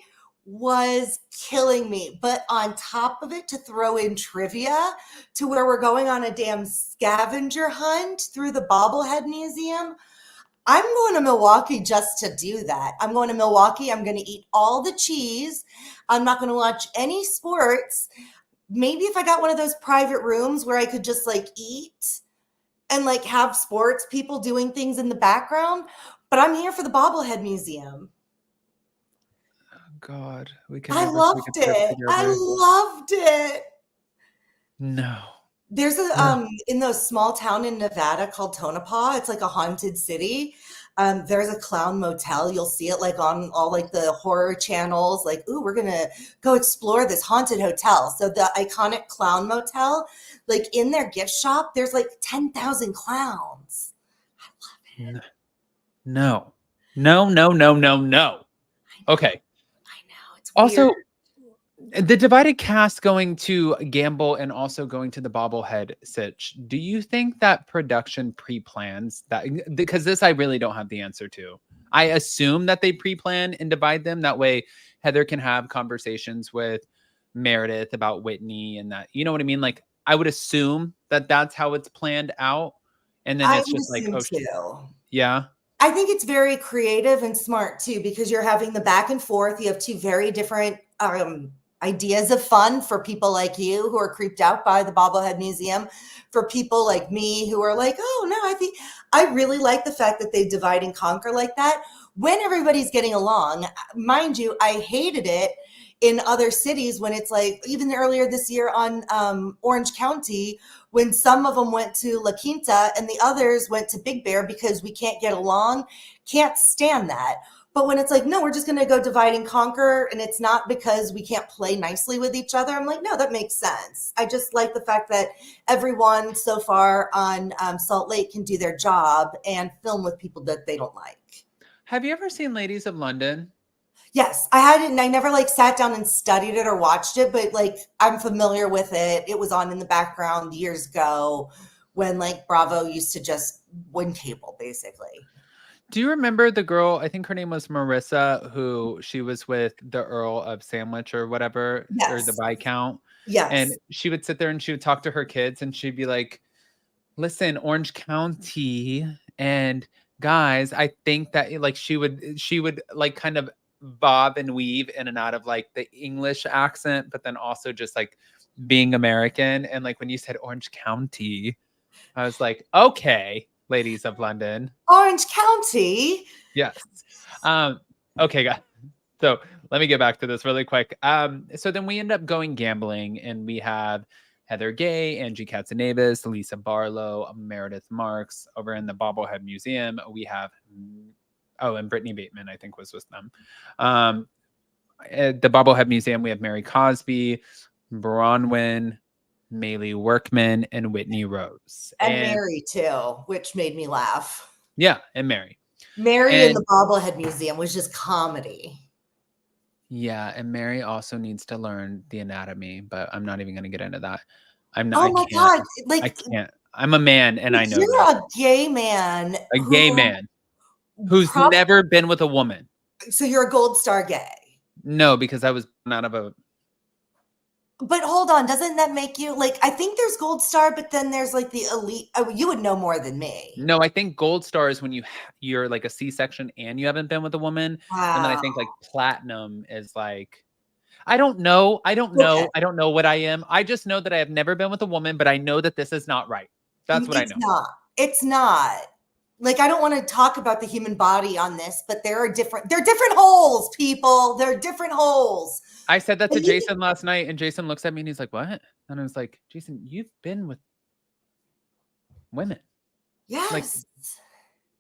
was killing me. But on top of it, to throw in trivia to where we're going on a damn scavenger hunt through the Bobblehead Museum, I'm going to Milwaukee just to do that. I'm going to Milwaukee. I'm going to eat all the cheese. I'm not going to watch any sports. Maybe if I got one of those private rooms where I could just like eat and like have sports people doing things in the background. But I'm here for the Bobblehead Museum. Oh God, we can. I loved it. I loved it. No. There's a in the small town in Nevada called Tonopah. It's like a haunted city. There's a clown motel. You'll see it like on all like the horror channels. Like, ooh, we're gonna go explore this haunted hotel. So the iconic clown motel, like in their gift shop, there's like 10,000 clowns. No, no, no, no, no, no. Okay. I know it's Also, weird. the divided cast going to gamble and also going to the bobblehead sitch. Do you think that production pre-plans that? Because this I really don't have the answer to. I assume that they pre-plan and divide them. That way Heather can have conversations with Meredith about Whitney and that, you know what I mean? Like I would assume that that's how it's planned out. And then I it's would just like, assume oh, too. yeah. I think it's very creative and smart too, because you're having the back and forth. You have two very different ideas of fun for people like you who are creeped out by the Bobblehead Museum, for people like me who are like, oh no, I really like the fact that they divide and conquer like that when everybody's getting along. Mind you, I hated it in other cities when it's like, even earlier this year on Orange County, when some of them went to La Quinta and the others went to Big Bear because we can't get along. Can't stand that. But when it's like, no, we're just going to go divide and conquer, and it's not because we can't play nicely with each other, I'm like, no, that makes sense. I just like the fact that everyone so far on Salt Lake can do their job and film with people that they don't like. Have you ever seen Ladies of London? Yes, I hadn't. I never like sat down and studied it or watched it, but like I'm familiar with it. It was on in the background years ago when like Bravo used to just win cable, basically. Do you remember the girl? I think her name was Marissa, who she was with the Earl of Sandwich or whatever, or the Yes, Viscount. And yes. she would sit there and she would talk to her kids and she'd be like, listen, Orange County and guys, I think that like she would like kind of bob and weave in and out of like the English accent, but then also just like being American. And like when you said Orange County, I was like, okay, Ladies of London. Orange County. Yes. Okay, guys. So let me get back to this really quick. So then we end up going gambling, and we have Heather Gay, Angie Katzenabis, Lisa Barlow, Meredith Marks over in the Bobblehead Museum. We have, and Brittany Bateman, I think, was with them. At the Bobblehead Museum, we have Mary Cosby, Bronwyn, Maylee Workman, and Whitney Rose. And Mary too, which made me laugh. Yeah, and Mary. Mary in the Bobblehead Museum was just comedy. Yeah, and Mary also needs to learn the anatomy, but I'm not even going to get into that. I'm not. Oh my God! Like I can't. I'm a man, and I know you're that. a gay man. A gay man who's never been with a woman. So you're a gold star gay. No, because I was out of a. But hold on, doesn't that make you like? I think there's gold star, but then there's like the elite. Oh, you would know more than me. No, I think gold star is when you're like a C-section and you haven't been with a woman. Wow. And then I think like platinum is like, I don't know. I don't know. Okay. I don't know what I am. I just know that I have never been with a woman, but I know that this is not right. That's what I know. It's not. Like, I don't want to talk about the human body on this, but they're different holes, people. They're different holes. I said that to Jason last night, and Jason looks at me and he's like, what? And I was like, Jason, you've been with women. Yes. Like,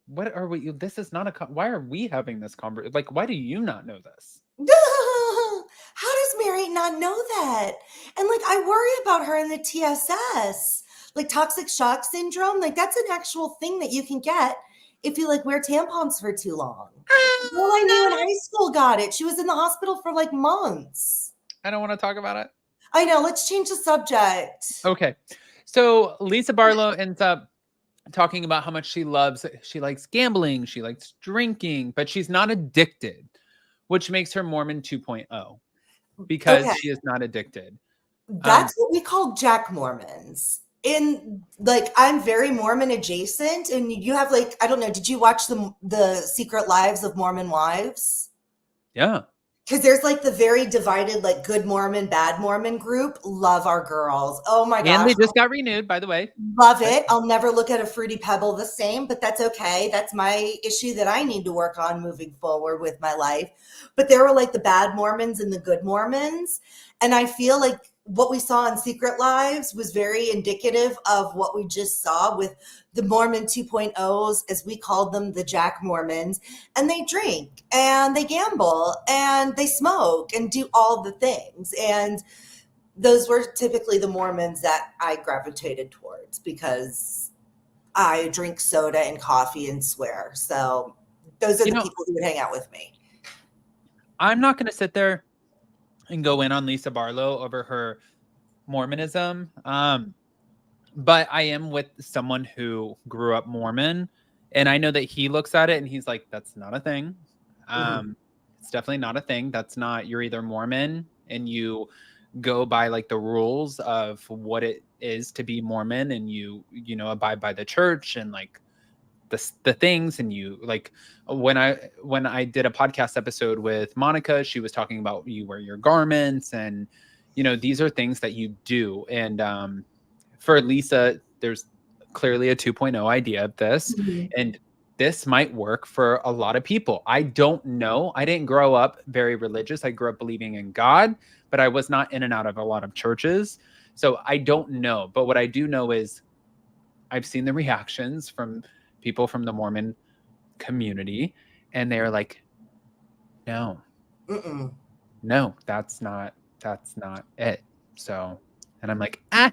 what are we? This is not why are we having this conversation? Like, why do you not know this? How does Mary not know that? And like, I worry about her in the TSS. Like toxic shock syndrome, like that's an actual thing that you can get if you like wear tampons for too long. Well, I knew in high school got it. She was in the hospital for like months. I don't want to talk about it. I know. Let's change the subject. Okay. So Lisa Barlow ends up talking about how much she likes gambling, she likes drinking, but she's not addicted, which makes her Mormon 2.0 because she is not addicted. That's what we call Jack Mormons. In like, I'm very Mormon adjacent, and you have like, I don't know, did you watch the Secret Lives of Mormon Wives? Yeah. Because there's like the very divided, like good Mormon, bad Mormon group. Love our girls. Oh my gosh. And they just got renewed, by the way. Love it. I'll never look at a Fruity Pebble the same, but that's okay. That's my issue that I need to work on moving forward with my life. But there were like the bad Mormons and the good Mormons. And I feel like what we saw in Secret Lives was very indicative of what we just saw with the Mormon 2.0s, as we called them, the Jack Mormons. And they drink and they gamble and they smoke and do all the things. And those were typically the Mormons that I gravitated towards because I drink soda and coffee and swear. So those are the people who would hang out with me. I'm not going to sit there and go in on Lisa Barlow over her Mormonism. But I am with someone who grew up Mormon, and I know that he looks at it and he's like, that's not a thing. It's definitely not a thing. That's not, you're either Mormon and you go by like the rules of what it is to be Mormon, and you abide by the church and like the things. And you like, when I did a podcast episode with Monica, she was talking about you wear your garments, and these are things that you do. And for Lisa, there's clearly a 2.0 idea of this, and this might work for a lot of people. I don't know. I didn't grow up very religious. I grew up believing in God, but I was not in and out of a lot of churches. So I don't know. But what I do know is I've seen the reactions from people from the Mormon community, and they're like, no, no, that's not it. So, and I'm like, I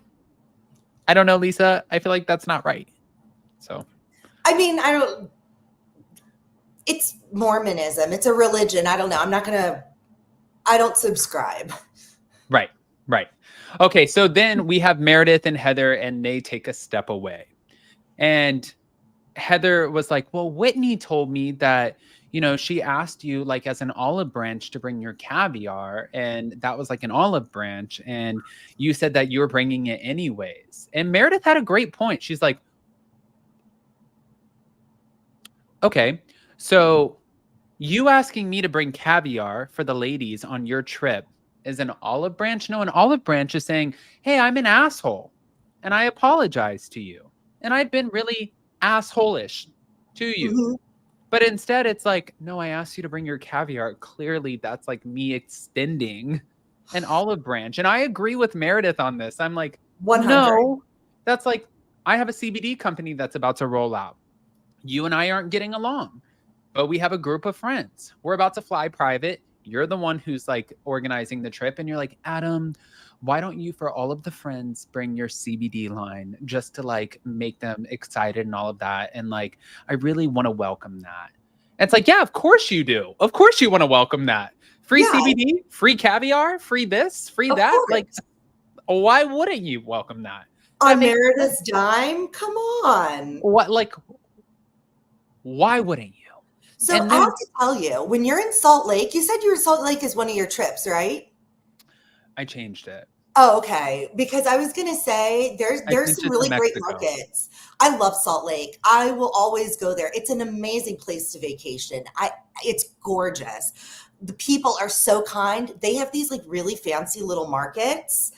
don't know, Lisa. I feel like that's not right. So, I mean, it's Mormonism. It's a religion. I don't know. I don't subscribe. Right. Okay. So then we have Meredith and Heather, and they take a step away. And Heather was like, well, Whitney told me that, she asked you like as an olive branch to bring your caviar, and that was like an olive branch, and you said that you were bringing it anyways. And Meredith had a great point. She's like, okay, so you asking me to bring caviar for the ladies on your trip is an olive branch? No, an olive branch is saying, hey, I'm an asshole and I apologize to you. And I've been really asshole-ish to you. But instead it's like, no, I asked you to bring your caviar. Clearly that's like me extending an olive branch. And I agree with Meredith on this. I'm like, 100. No, that's like, I have a CBD company that's about to roll out. You and I aren't getting along, but we have a group of friends. We're about to fly private. You're the one who's like organizing the trip. And you're like, Adam, why don't you, for all of the friends, bring your CBD line just to like make them excited and all of that. And like, I really want to welcome that. And it's like, yeah, of course you do. Of course you want to welcome that. Free CBD, free caviar, free this, free that. Course. Like, why wouldn't you welcome that? On Meredith's dime? Come on. What, like, why wouldn't you? So I have to tell you, when you're in Salt Lake, you said Salt Lake is one of your trips, right? I changed it. Oh, okay. Because I was going to say there's some really great markets. I love Salt Lake. I will always go there. It's an amazing place to vacation. It's gorgeous. The people are so kind. They have these like really fancy little markets,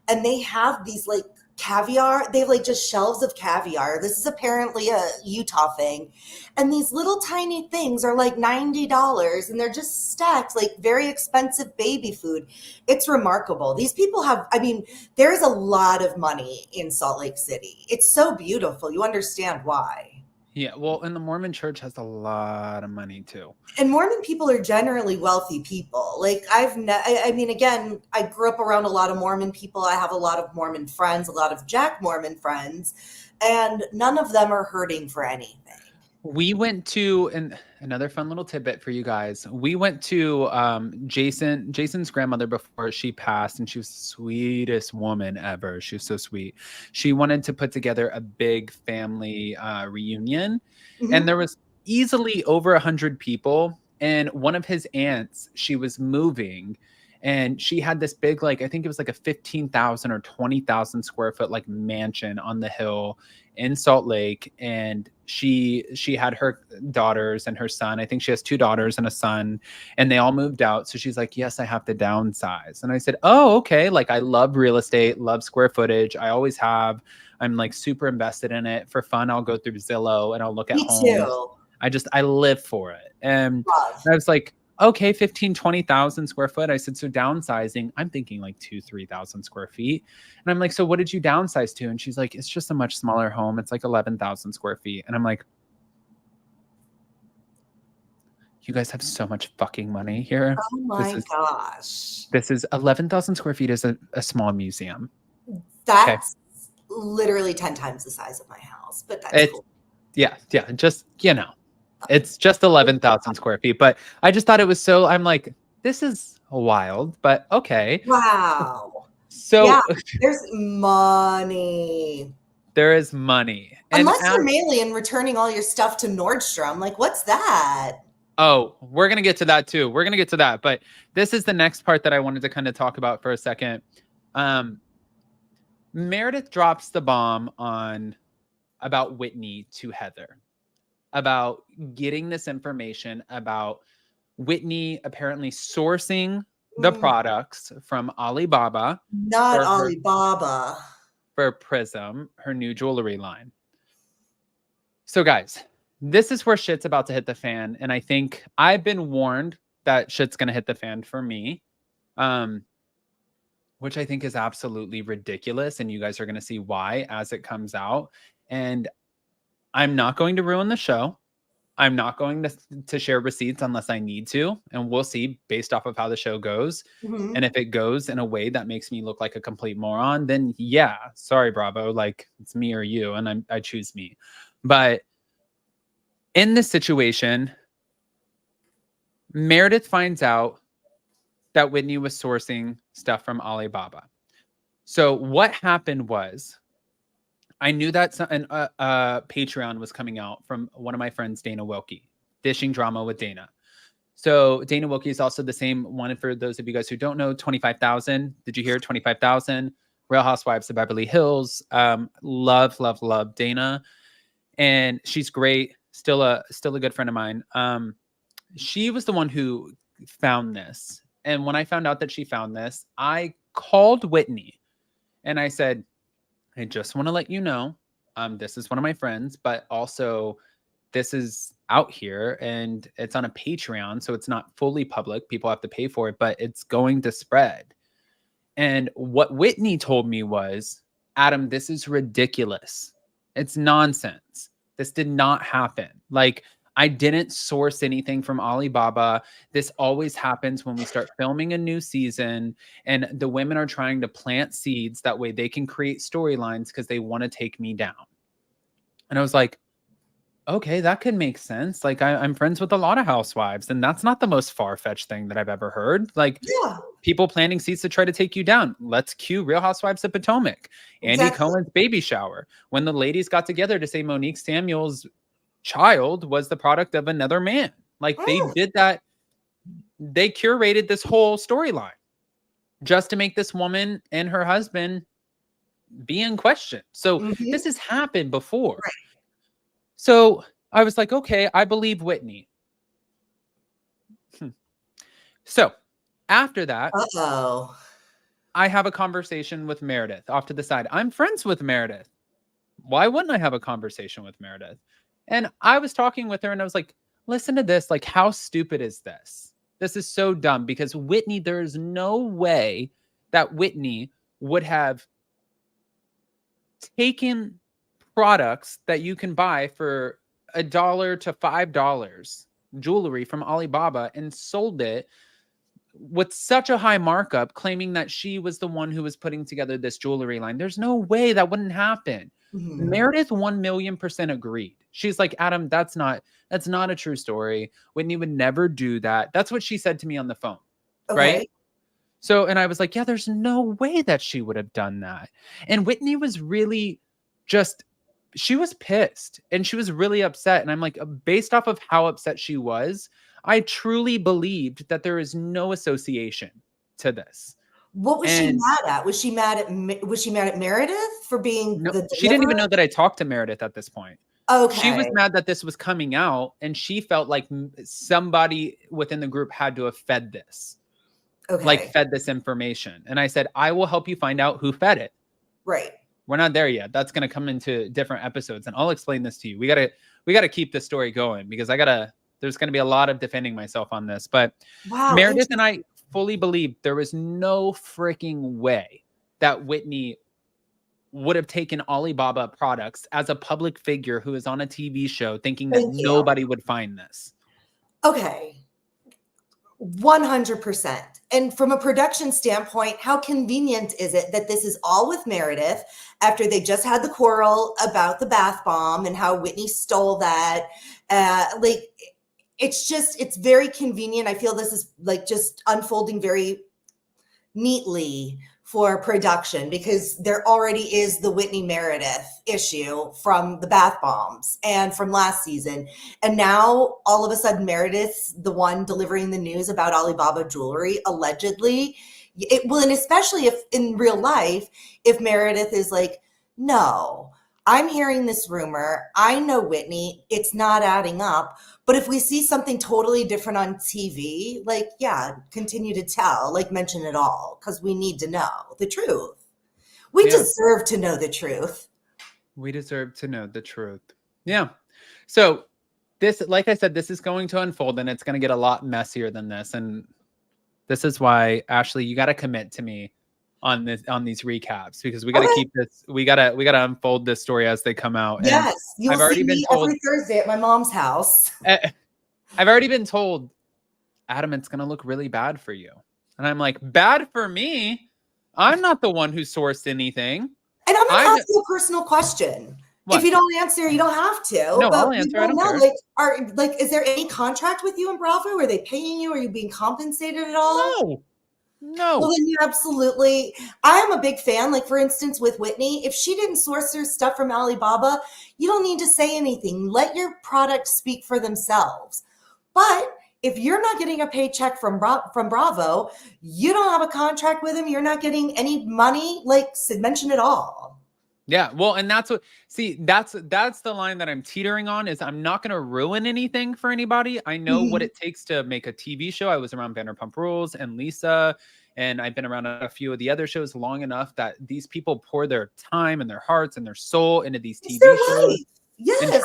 and they have these like caviar. They have like just shelves of caviar. This is apparently a Utah thing. And these little tiny things are like $90, and they're just stacked like very expensive baby food. It's remarkable. These people there's a lot of money in Salt Lake City. It's so beautiful. You understand why. Yeah, well, and the Mormon church has a lot of money too. And Mormon people are generally wealthy people. Like again, I grew up around a lot of Mormon people. I have a lot of Mormon friends, a lot of Jack Mormon friends, and none of them are hurting for anything. We went to, and another fun little tidbit for you guys. We went to Jason's grandmother before she passed, and she was the sweetest woman ever. She was so sweet. She wanted to put together a big family reunion, and there was easily over 100 people. And one of his aunts, she was moving, and she had this big, like, I think it was like a 15,000 or 20,000 square foot like mansion on the hill in Salt Lake. And she had her daughters and her son. I think she has 2 daughters and a son, and they all moved out. So she's like, yes, I have to downsize. And I said, oh, okay. Like, I love real estate, love square footage. I always have. I'm like super invested in it. For fun, I'll go through Zillow and I'll look at homes. Me too. I live for it. And I was like, okay, 15, 20,000 square foot. I said, so downsizing, I'm thinking like 3,000 square feet. And I'm like, so what did you downsize to? And she's like, it's just a much smaller home. It's like 11,000 square feet. And I'm like, you guys have so much fucking money here. Oh my gosh. This is 11,000 square feet is a small museum. That's literally 10 times the size of my house, but that's cool. Yeah. Just, it's just 11,000 square feet. But I just thought it was so, I'm like, this is wild, but okay. Wow. So yeah, there's money. There is money. Unless you're mailing returning all your stuff to Nordstrom. Like, what's that? Oh, we're going to get to that too. We're going to get to that. But this is the next part that I wanted to kind of talk about for a second. Meredith drops the bomb about Whitney to Heather, about getting this information about Whitney apparently sourcing the products from Alibaba. Not Alibaba. For Prism, her new jewelry line. So guys, this is where shit's about to hit the fan. And I think I've been warned that shit's going to hit the fan for me, which I think is absolutely ridiculous. And you guys are going to see why as it comes out. And I'm not going to ruin the show. I'm not going to share receipts unless I need to. And we'll see based off of how the show goes. And if it goes in a way that makes me look like a complete moron, then yeah, sorry, Bravo. Like, it's me or you. And I choose me. But in this situation, Meredith finds out that Whitney was sourcing stuff from Alibaba. So what happened was, I knew that Patreon was coming out from one of my friends, Dana Wilkie, Dishing Drama with Dana. So Dana Wilkie is also the same one. For those of you guys who don't know, 25,000. Did you hear 25,000? Real Housewives of Beverly Hills. Love Dana. And she's great. Still a good friend of mine. She was the one who found this. And when I found out that she found this, I called Whitney and I said, I just want to let you know, this is one of my friends, but also this is out here and it's on a Patreon. So it's not fully public. People have to pay for it, but it's going to spread. And what Whitney told me was, Adam, this is ridiculous. It's nonsense. This did not happen. Like, I didn't source anything from Alibaba. This always happens when we start filming a new season and the women are trying to plant seeds. That way they can create storylines because they want to take me down. And I was like, okay, that could make sense. Like, I'm friends with a lot of housewives, and that's not the most far-fetched thing that I've ever heard. Like, people planting seeds to try to take you down. Let's cue Real Housewives of Potomac. Andy Cohen's baby shower. When the ladies got together to say Monique Samuel's child was the product of another man. Like, they did that. They curated this whole storyline just to make this woman and her husband be in question. So this has happened before. Right. So I was like, okay, I believe Whitney. So after that, I have a conversation with Meredith off to the side. I'm friends with Meredith. Why wouldn't I have a conversation with Meredith? And I was talking with her and I was like, listen to this. Like, how stupid is this? This is so dumb because Whitney, there's no way that Whitney would have taken products that you can buy for $1 to $5 jewelry from Alibaba and sold it with such a high markup, claiming that she was the one who was putting together this jewelry line. There's no way that wouldn't happen. Meredith 1,000,000% agreed. She's like, Adam, that's not a true story. Whitney would never do that. That's what she said to me on the phone. Right? So, and I was like, yeah, there's no way that she would have done that. And Whitney was really she was pissed and she was really upset. And I'm like, based off of how upset she was, I truly believed that there is no association to this. What was she mad at? Was she mad at Meredith for being she didn't even know that I talked to Meredith at this point. Okay. She was mad that this was coming out and she felt like somebody within the group had to have fed this. Okay. Like, fed this information. And I said, I will help you find out who fed it. Right. We're not there yet. That's going to come into different episodes and I'll explain this to you. We got to keep this story going because I got There's going to be a lot of defending myself on this, but Wow. Meredith and I fully believe there was no freaking way that Whitney would have taken Alibaba products as a public figure who is on a TV show thinking that Thank you. nobody would find this. Okay. 100%. And from a production standpoint, how convenient is it that this is all with Meredith after they just had the quarrel about the bath bomb and how Whitney stole that? It's very convenient. I feel this is like just unfolding very neatly for production because there already is the Whitney Meredith issue from the bath bombs and from last season. And now all of a sudden Meredith's the one delivering the news about Alibaba jewelry, allegedly. And especially if in real life, if Meredith is like, no, I'm hearing this rumor. I know Whitney, it's not adding up. But if we see something totally different on TV, like, yeah, continue to tell, like mention it all, because we need to know the truth. We deserve to know the truth. We deserve to know the truth. Yeah. So this, like I said, this is going to unfold and it's going to get a lot messier than this. And this is why, Ashley, you got to commit to me on these recaps because we got to keep this. We got to unfold this story as they come out. Yes, you'll see me every Thursday at my mom's house. I've already been told, Adam, it's going to look really bad for you. And I'm like, bad for me? I'm not the one who sourced anything. And I'm going to ask you a personal question. What? If you don't answer, you don't have to. No, I'll answer. I don't care. Is there any contract with you and Bravo? Are they paying you? Are you being compensated at all? No. Well, then you absolutely. I am a big fan. Like, for instance, with Whitney, if she didn't source her stuff from Alibaba, you don't need to say anything. Let your products speak for themselves. But if you're not getting a paycheck from Bravo, you don't have a contract with them. You're not getting any money. Like, mention it all. Yeah, well, and that's the line that I'm teetering on is I'm not going to ruin anything for anybody. I know what it takes to make a TV show. I was around Vanderpump Rules and Lisa, and I've been around a few of the other shows long enough that these people pour their time and their hearts and their soul into these TV shows. Yes.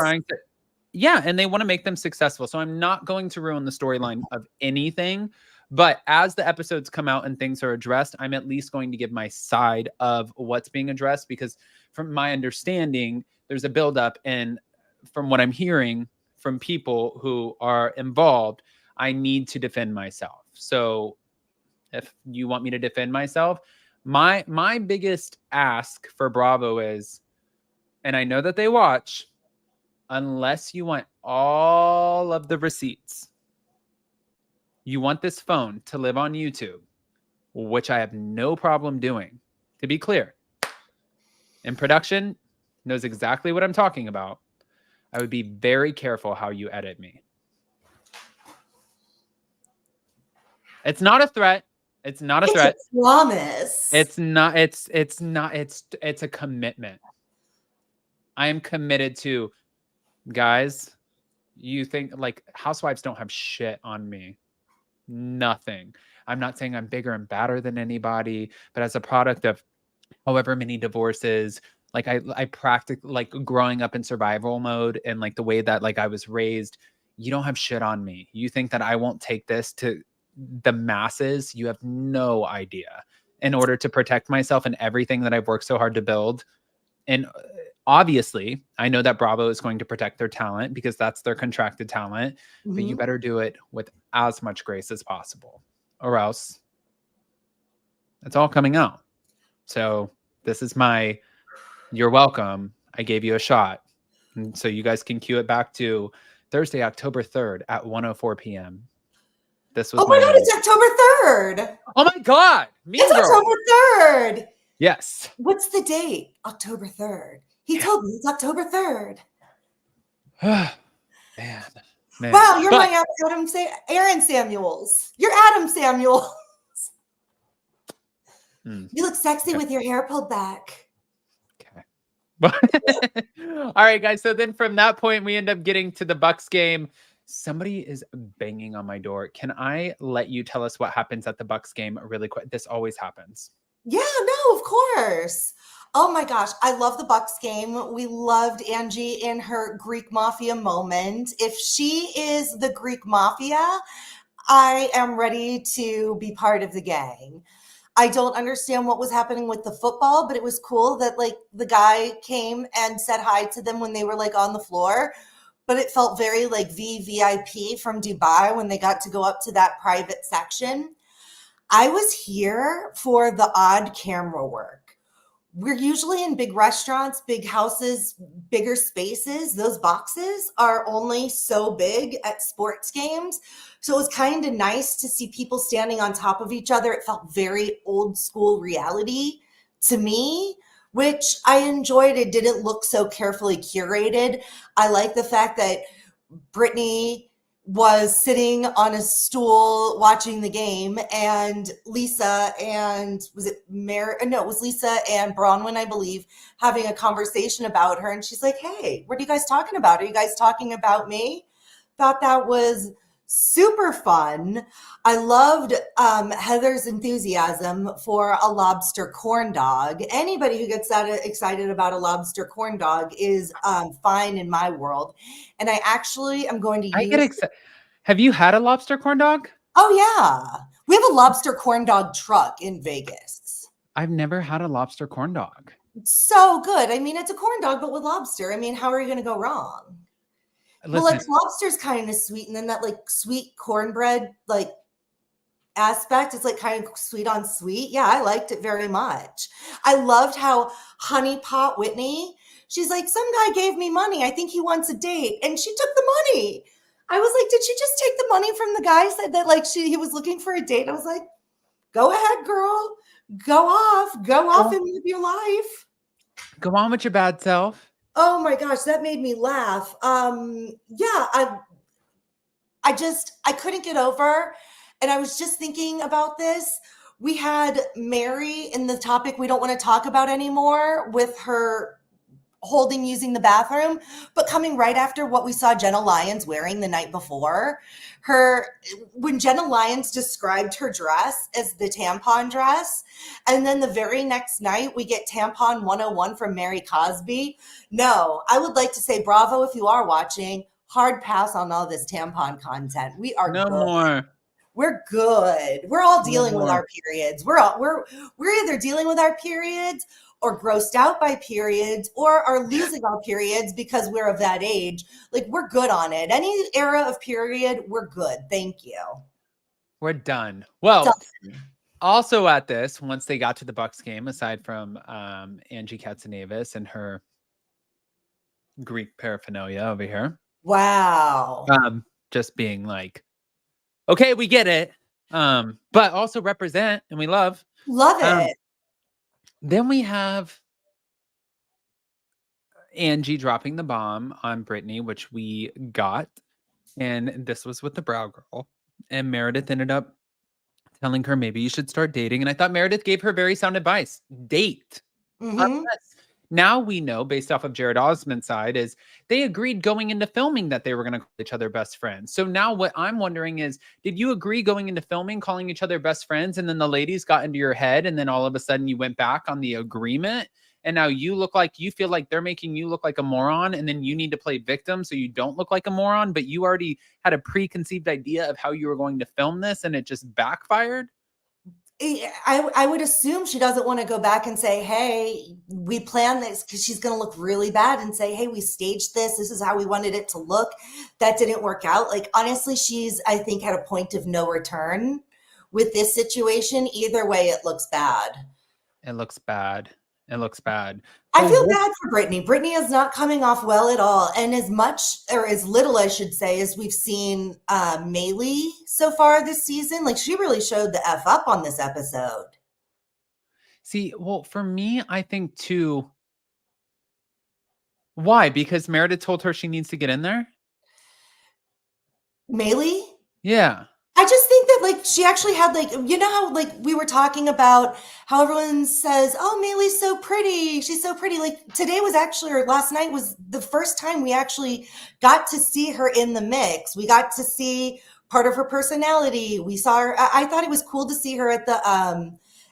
And they want to make them successful. So I'm not going to ruin the storyline of anything. But as the episodes come out and things are addressed, I'm at least going to give my side of what's being addressed because from my understanding, there's a buildup. And from what I'm hearing from people who are involved, I need to defend myself. So if you want me to defend myself, my biggest ask for Bravo is, and I know that they watch, unless you want all of the receipts, you want this phone to live on YouTube, which I have no problem doing. To be clear, in production knows exactly what I'm talking about. I would be very careful how you edit me. It's not a threat. It's not a threat. It's a promise. It's not. It's a commitment. I am committed to, guys. You think like Housewives don't have shit on me. Nothing. I'm not saying I'm bigger and badder than anybody, but as a product of however many divorces, like I practically, like growing up in survival mode and like the way that like I was raised, you don't have shit on me. You think that I won't take this to the masses? You have no idea. In order to protect myself and everything that I've worked so hard to build. And obviously, I know that Bravo is going to protect their talent because that's their contracted talent, but you better do it with as much grace as possible or else it's all coming out. So this is you're welcome. I gave you a shot. And so you guys can cue it back to Thursday, October 3rd at 1:04 p.m. This was my God, it's October 3rd. Oh my God. It's October 3rd. Yes. What's the date? October 3rd. He told me it's October 3rd. Man. Wow, you're my Aaron Samuels. You're Adam Samuels. You look sexy with your hair pulled back. Okay. All right, guys. So then from that point, we end up getting to the Bucks game. Somebody is banging on my door. Can I let you tell us what happens at the Bucks game really quick? This always happens. Yeah, no, of course. Oh my gosh, I love the Bucks game. We loved Angie in her Greek mafia moment. If she is the Greek mafia, I am ready to be part of the gang. I don't understand what was happening with the football, but it was cool that like the guy came and said hi to them when they were like on the floor. But it felt very like VVIP from Dubai when they got to go up to that private section. I was here for the odd camera work. We're usually in big restaurants, big houses, bigger spaces. Those boxes are only so big at sports games. So it was kind of nice to see people standing on top of each other. It felt very old school reality to me, which I enjoyed. It didn't look so carefully curated. I like the fact that Britney was sitting on a stool watching the game, and Lisa and was it Mary? No, it was Lisa and Bronwyn, I believe, having a conversation about her. And she's like, "Hey, what are you guys talking about? Are you guys talking about me?" Thought that was super fun. I loved Heather's enthusiasm for a lobster corn dog. Anybody who gets that excited about a lobster corn dog is fine in my world. And I actually am going to I get use. excited. Have you had a lobster corn dog? Oh, yeah. We have a lobster corn dog truck in Vegas. I've never had a lobster corn dog. So good. I mean, it's a corn dog, but with lobster. I mean, how are you going to go wrong? Well, Listen, like lobster's kind of sweet, and then that like sweet cornbread like aspect is like kind of sweet on sweet. Yeah, I liked it very much. I loved how Honey Pot Whitney, she's like, some guy gave me money. I think he wants a date. And she took the money. I was like, did she just take the money from the guy said that like he was looking for a date? I was like, go ahead, girl. Go off and live your life. go on with your bad self. Oh my gosh, that made me laugh. Yeah, I couldn't get over, and I was just thinking about this. We had Mary in the topic we don't want to talk about anymore with her holding using the bathroom, but coming right after what we saw Jenna Lyons wearing the night before. Her when Jenna Lyons described her dress as the tampon dress, and then the very next night we get tampon 101 from Mary Cosby. No, I would like to say bravo if you are watching. Hard pass on all this tampon content. We are No good. more. We're good. We're all No dealing with more. our periods. We're either dealing with our periods or grossed out by periods or are losing our periods because we're of that age. Like we're good on it. Any era of period, we're good. Thank you. We're done. Well, Done. also at this, once they got to the Bucks game, aside from Angie Katsunavis and her Greek paraphernalia over here, Wow. just being like, okay, we get it, but also represent and we love. Love it. Then we have Angie dropping the bomb on Britney, which we got, and this was with the brow girl, and Meredith ended up telling her maybe you should start dating, and I thought Meredith gave her very sound advice. Date. Mm-hmm. Unless now we know, based off of Jared Osmond's side, is they agreed going into filming that they were going to call each other best friends. So now what I'm wondering is, did you agree going into filming calling each other best friends, and then the ladies got into your head, and then all of a sudden you went back on the agreement, and now you look like you feel like they're making you look like a moron, and then you need to play victim so you don't look like a moron, but you already had a preconceived idea of how you were going to film this, and it just backfired? I would assume she doesn't want to go back and say, hey, we planned this, because she's going to look really bad and say, hey, we staged this. This is how we wanted it to look. That didn't work out. Like, honestly, she's, I think, at a point of no return with this situation. Either way, it looks bad. It looks bad. It looks bad. I feel bad for Britney. Britney is not coming off well at all. And as much or as little, I should say, as we've seen Maylee so far this season, like she really showed the F up on this episode. See, well, for me, I think too. Why? Because Meredith told her she needs to get in there? Maylee? Yeah. I just think that like she actually had like, you know how like we were talking about how everyone says, oh, Maylee's so pretty. She's so pretty. Like today was actually, or last night was the first time we actually got to see her in the mix. We got to see part of her personality. We saw her. I thought it was cool to see her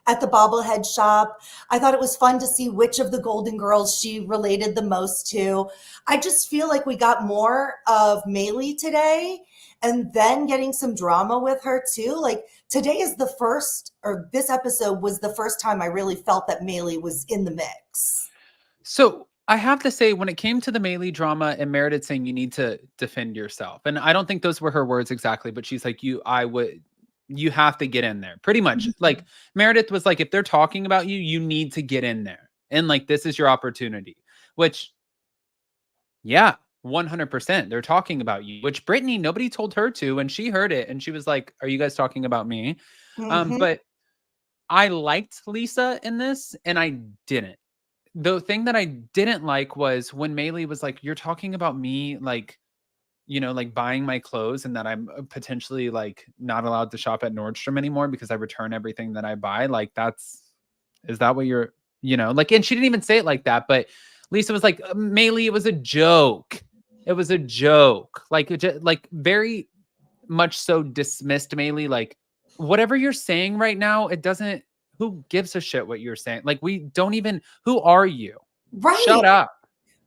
at the bobblehead shop. I thought it was fun to see which of the Golden Girls she related the most to. I just feel like we got more of Maylee today, and then getting some drama with her too. Like today is the first, or this episode was the first time I really felt that Maylee was in the mix. So I have to say, when it came to the Maylee drama and Meredith saying you need to defend yourself, and I don't think those were her words exactly, but she's like, you have to get in there. Pretty much. Like Meredith was like, if they're talking about you, you need to get in there. And like, this is your opportunity, which, yeah, 100%. They're talking about you, which Britney, nobody told her to, and she heard it. And she was like, are you guys talking about me? But I liked Lisa in this, and I didn't. The thing that I didn't like was when Maylee was like, you're talking about me, like, like buying my clothes and that I'm potentially like not allowed to shop at Nordstrom anymore because I return everything that I buy. Like, is that what you're, like, and she didn't even say it like that, but Lisa was like, Maylee, it was a joke. It was a joke. Like, like very much so dismissed Maylee. Like, whatever you're saying right now, it doesn't, who gives a shit what you're saying? Like, we don't even, who are you? Right. Shut up.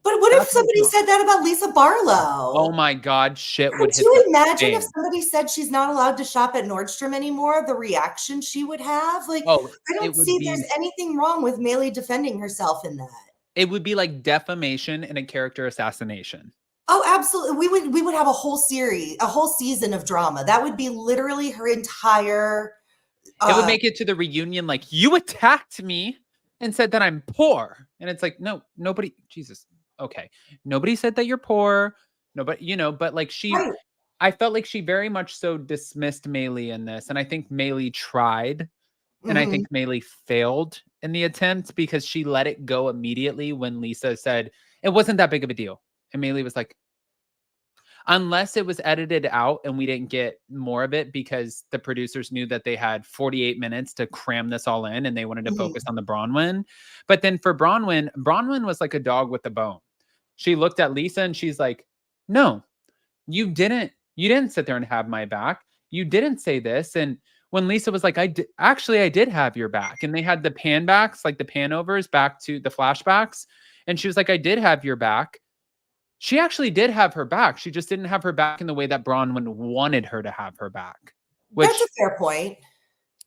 But what if somebody said that about Lisa Barlow? Oh my God, shit would hit Could you imagine fan. if somebody said she's not allowed to shop at Nordstrom anymore, the reaction she would have? Like, I don't see there's anything wrong with Maylee defending herself in that. It would be like defamation and a character assassination. Oh, absolutely. We would have a whole series, a whole season of drama. That would be literally her entire... it would make it to the reunion like, you attacked me and said that I'm poor. And it's like, no, nobody, Jesus. Okay. Nobody said that you're poor. Nobody, but like I felt like she very much so dismissed Maylee in this. And I think Maylee tried. And I think Maylee failed in the attempt because she let it go immediately when Lisa said it wasn't that big of a deal. And Maylee was like, unless it was edited out and we didn't get more of it because the producers knew that they had 48 minutes to cram this all in and they wanted to focus on the Bronwyn. But then for Bronwyn was like a dog with a bone. She looked at Lisa and she's like, no, you didn't sit there and have my back. You didn't say this. And when Lisa was like, I did have your back. And they had the pan backs, like the pan overs back to the flashbacks. And she was like, I did have your back. She actually did have her back. She just didn't have her back in the way that Bronwyn wanted her to have her back. That's a fair point.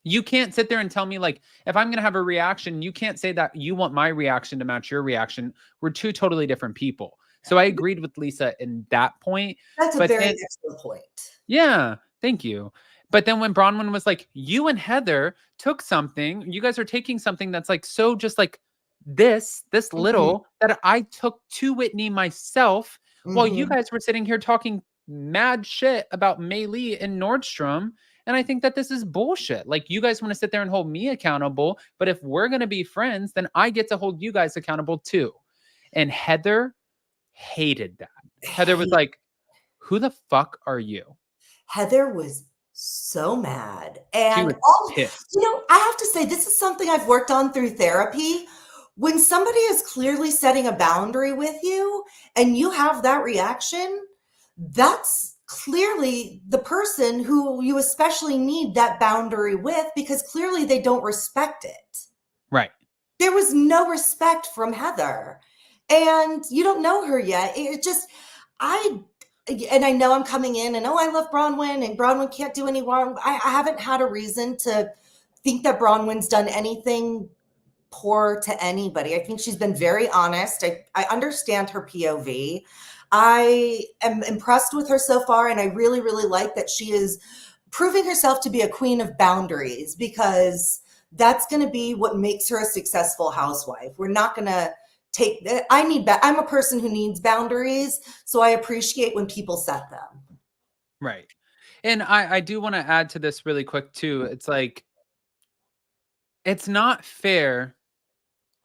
You can't sit there and tell me, like, if I'm going to have a reaction, you can't say that you want my reaction to match your reaction. We're two totally different people. So I agreed with Lisa in that point. That's a very excellent point. Yeah, thank you. But then when Bronwyn was like, you and Heather took something, you guys are taking something that's like, so just like this little that I took to Whitney myself while you guys were sitting here talking mad shit about Maylee and Nordstrom. And I think that this is bullshit. Like, you guys want to sit there and hold me accountable, but if we're going to be friends, then I get to hold you guys accountable too. And Heather hated that. Heather was like, who the fuck are you? Heather was so mad. And pissed. I have to say, this is something I've worked on through therapy. When somebody is clearly setting a boundary with you and you have that reaction, that's clearly the person who you especially need that boundary with, because clearly they don't respect it. Right. There was no respect from Heather, and you don't know her yet. It just, and I know I'm coming in and, I love Bronwyn and Bronwyn can't do any wrong. I haven't had a reason to think that Bronwyn's done anything poor to anybody. I think she's been very honest. I understand her POV. I am impressed with her so far, and I really, really like that she is proving herself to be a queen of boundaries, because that's going to be what makes her a successful housewife. We're not going to take that. I'm a person who needs boundaries, so I appreciate when people set them. Right. And I do want to add to this really quick too. It's like, it's not fair.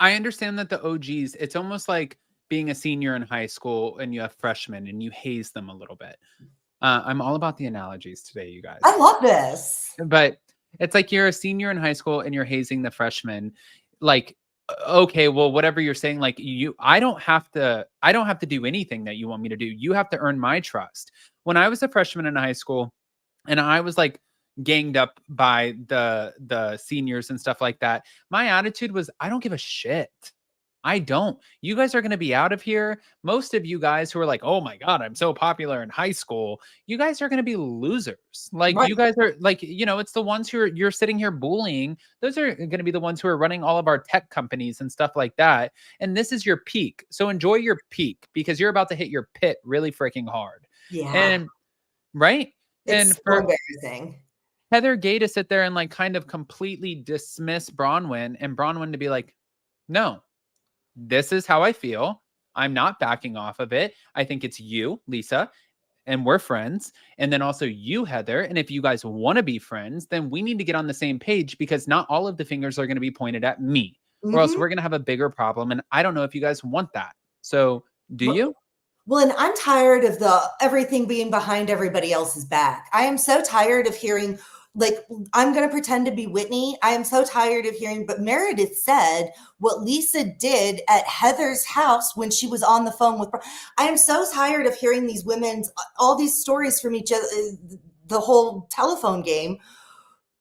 I understand that the OGs, it's almost like being a senior in high school and you have freshmen and you haze them a little bit. I'm all about the analogies today, you guys. I love this. But it's like you're a senior in high school and you're hazing the freshmen. Like, okay, well, whatever you're saying, like I don't have to do anything that you want me to do. You have to earn my trust. When I was a freshman in high school and I was like, ganged up by the seniors and stuff like that. My attitude was, I don't give a shit. I don't. You guys are going to be out of here. Most of you guys who are like, oh my God, I'm so popular in high school. You guys are going to be losers. Like, Right. you guys are like, it's the ones who you're sitting here bullying. Those are going to be the ones who are running all of our tech companies and stuff like that. And this is your peak. So enjoy your peak because you're about to hit your pit really freaking hard. Yeah. And right. It's And so for embarrassing. Heather Gay to sit there and like kind of completely dismiss Bronwyn and Bronwyn to be like, no, this is how I feel. I'm not backing off of it. I think it's you, Lisa, and we're friends. And then also you, Heather. And if you guys want to be friends, then we need to get on the same page because not all of the fingers are going to be pointed at me, or else we're going to have a bigger problem. And I don't know if you guys want that. So do you? Well, and I'm tired of everything being behind everybody else's back. I am so tired of hearing, like, I'm going to pretend to be Whitney. I am so tired of hearing, but Meredith said what Lisa did at Heather's house when she was on the phone with. I am so tired of hearing these women's, all these stories from each other, the whole telephone game.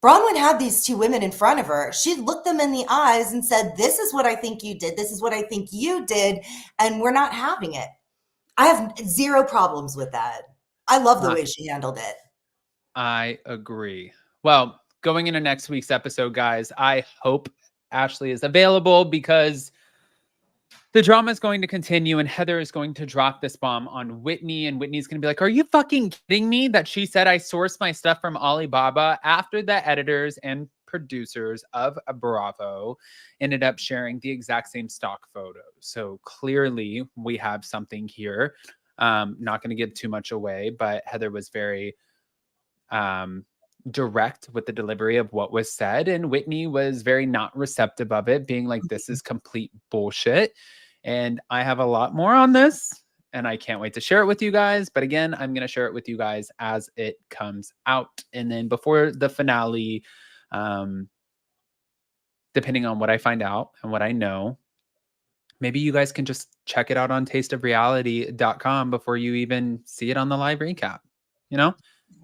Bronwyn had these two women in front of her. She looked them in the eyes and said, this is what I think you did. This is what I think you did. And we're not having it. I have zero problems with that. I love the way she handled it. I agree. Well, going into next week's episode, guys, I hope Ashley is available because the drama is going to continue and Heather is going to drop this bomb on Whitney, and Whitney's going to be like, are you fucking kidding me that she said I sourced my stuff from Alibaba after the editors and producers of Bravo ended up sharing the exact same stock photos? So clearly we have something here. Not going to give too much away, but Heather was very direct with the delivery of what was said, and Whitney was very not receptive of it, being like, this is complete bullshit. And I have a lot more on this and I can't wait to share it with you guys, but again, I'm going to share it with you guys as it comes out. And then before the finale, depending on what I find out and what I know, maybe you guys can just check it out on tasteofreality.com before you even see it on the live recap.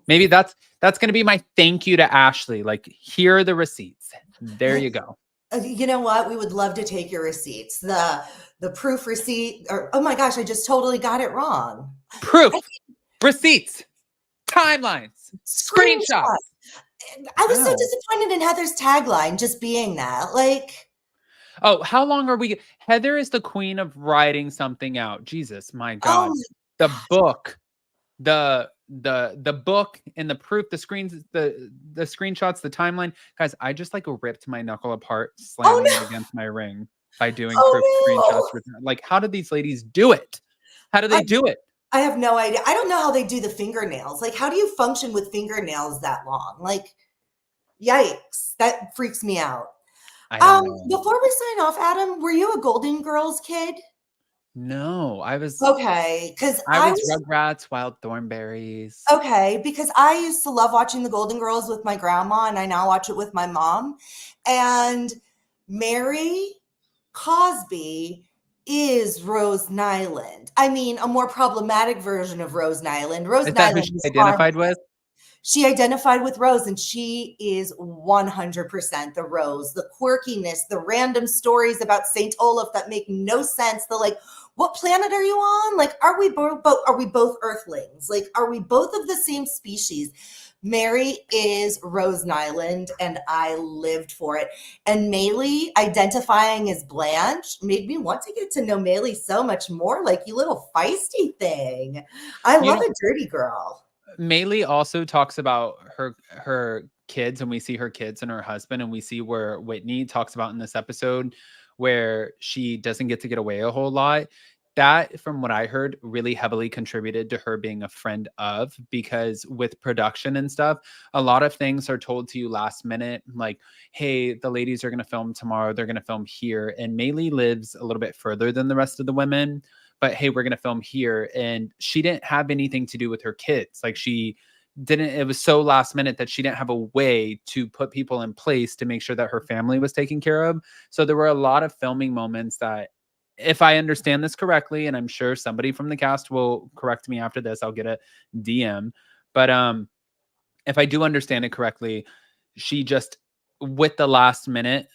Maybe that's going to be my thank you to Ashley. Like, here are the receipts. There you go. You know what? We would love to take your receipts. The proof receipt, or oh my gosh, I just totally got it wrong. Proof, receipts, timelines, screenshots. I was so disappointed in Heather's tagline just being that. Like, oh, how long are we? Heather is the queen of writing something out. Jesus, my God. The book, the book and the proof, the screens, the screenshots, the timeline. Guys, I just like ripped my knuckle apart, slamming it against my ring by doing proof screenshots. Like, how did these ladies do it? How do they do it? I have no idea. I don't know how they do the fingernails. Like, how do you function with fingernails that long? Like, yikes. That freaks me out. I don't know. Before we sign off, Adam, were you a Golden Girls kid? No, I was okay. Because I was Rugrats, Wild Thornberries. Okay, because I used to love watching the Golden Girls with my grandma, and I now watch it with my mom. And Mary Cosby is Rose Nyland. I mean, a more problematic version of Rose Nyland. Rose Nyland who she identified with? She identified with Rose, and she is 100% the Rose. The quirkiness, the random stories about St. Olaf that make no sense. The like, what planet are you on? Like, are we both Earthlings? Like, are we both of the same species? Mary is Rose Nyland, and I lived for it. And Maylee identifying as Blanche made me want to get to know Maylee so much more. Like, you little feisty thing. I love a dirty girl. Maylee also talks about her kids, and we see her kids and her husband, and we see where Whitney talks about in this episode where she doesn't get to get away a whole lot. That, from what I heard, really heavily contributed to her being a friend of, because with production and stuff, a lot of things are told to you last minute. Like, hey, the ladies are going to film tomorrow. They're going to film here. And Maylee lives a little bit further than the rest of the women. But hey, we're going to film here. And she didn't have anything to do with her kids. Like, it was so last minute that she didn't have a way to put people in place to make sure that her family was taken care of. So there were a lot of filming moments that, if I understand this correctly, and I'm sure somebody from the cast will correct me after this, I'll get a DM. But if I do understand it correctly, she just, with the last minute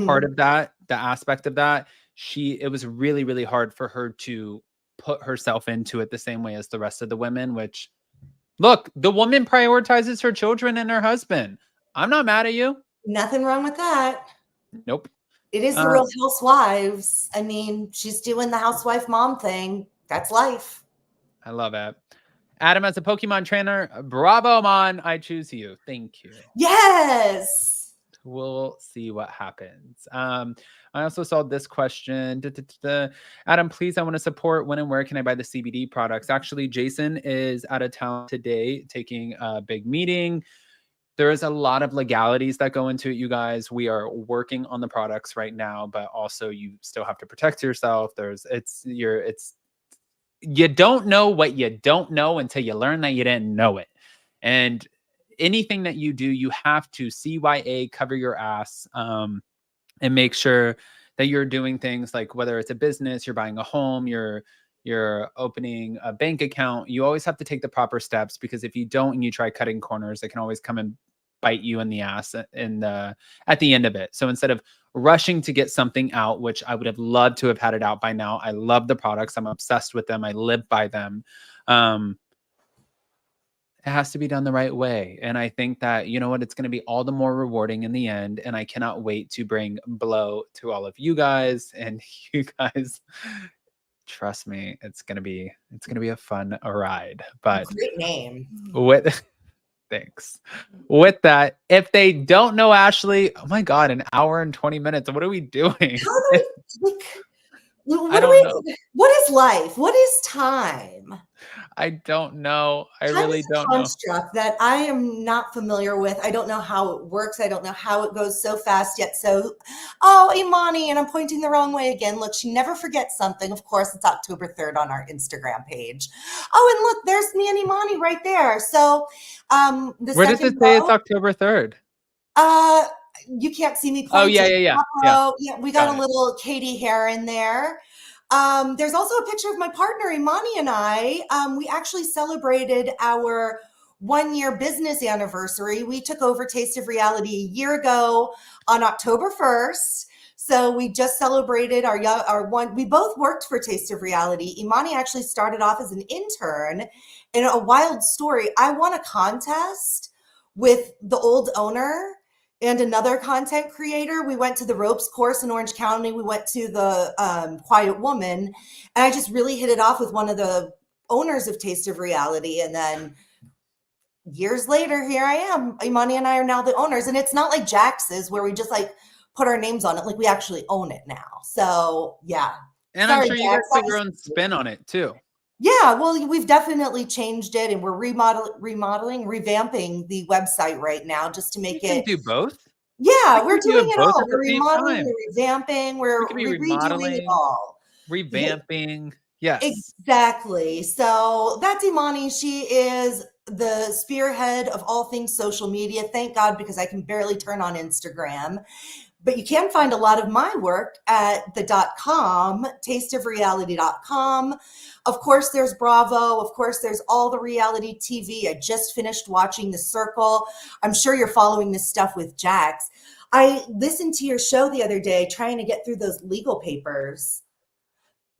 part of that, the aspect of that, it was really, really hard for her to put herself into it the same way as the rest of the women, which, look, the woman prioritizes her children and her husband. I'm not mad at you. Nothing wrong with that. Nope. It is the Real Housewives. I mean, she's doing the housewife mom thing. That's life. I love it. Adam, as a Pokemon trainer, bravo, man. I choose you. Thank you. Yes. We'll see what happens. I also saw this question. Adam, please, I want to support. When and where can I buy the CBD products? Actually, Jason is out of town today taking a big meeting. There is a lot of legalities that go into it, you guys. We are working on the products right now, but also you still have to protect yourself. You don't know what you don't know until you learn that you didn't know it. And anything that you do, you have to CYA, cover your ass, and make sure that you're doing things like, whether it's a business, you're buying a home, you're opening a bank account, you always have to take the proper steps, because if you don't and you try cutting corners, it can always come and bite you in the ass at the end of it. So instead of rushing to get something out, which I would have loved to have had it out by now, I love the products. I'm obsessed with them. I live by them. It has to be done the right way. And I think that, you know what, it's going to be all the more rewarding in the end. And I cannot wait to bring Blow to all of you guys. And you guys, trust me, it's going to be a fun ride. But great name. Thanks. With that, if they don't know Ashley, oh my God, an hour and 20 minutes. What are we doing? What is life? What is time? I don't know. I really don't know. Construct that I am not familiar with. I don't know how it works. I don't know how it goes so fast yet so. Oh, Imani, and I'm pointing the wrong way again. Look, she never forgets something. Of course, it's October 3rd on our Instagram page. Oh, and look, there's me and Imani right there. So, where does it say it's October 3rd? You can't see me pointing. Oh, yeah. Yeah, we got a little Katie hair in there. There's also a picture of my partner, Imani, and I. We actually celebrated our 1-year business anniversary. We took over Taste of Reality a year ago on October 1st. So we just celebrated our one. We both worked for Taste of Reality. Imani actually started off as an intern. In a wild story, I won a contest with the old owner and another content creator. We went to the ropes course in Orange County. We went to the Quiet Woman, and I just really hit it off with one of the owners of Taste of Reality. And then years later, here I am. Imani and I are now the owners, and it's not like Jax's where we just like put our names on it. Like we actually own it now. So yeah. And sorry, I'm sure you guys put your own spin on it too. Yeah, well, we've definitely changed it, and we're revamping the website right now just to make it. Do both? Yeah, we're doing it all. We're remodeling, we're revamping, we're redoing it all. Revamping, yes. Exactly. So that's Imani. She is the spearhead of all things social media. Thank God, because I can barely turn on Instagram. But you can find a lot of my work at the .com, tasteofreality.com. Of course, there's Bravo. Of course, there's all the reality TV. I just finished watching The Circle. I'm sure you're following this stuff with Jax. I listened to your show the other day trying to get through those legal papers.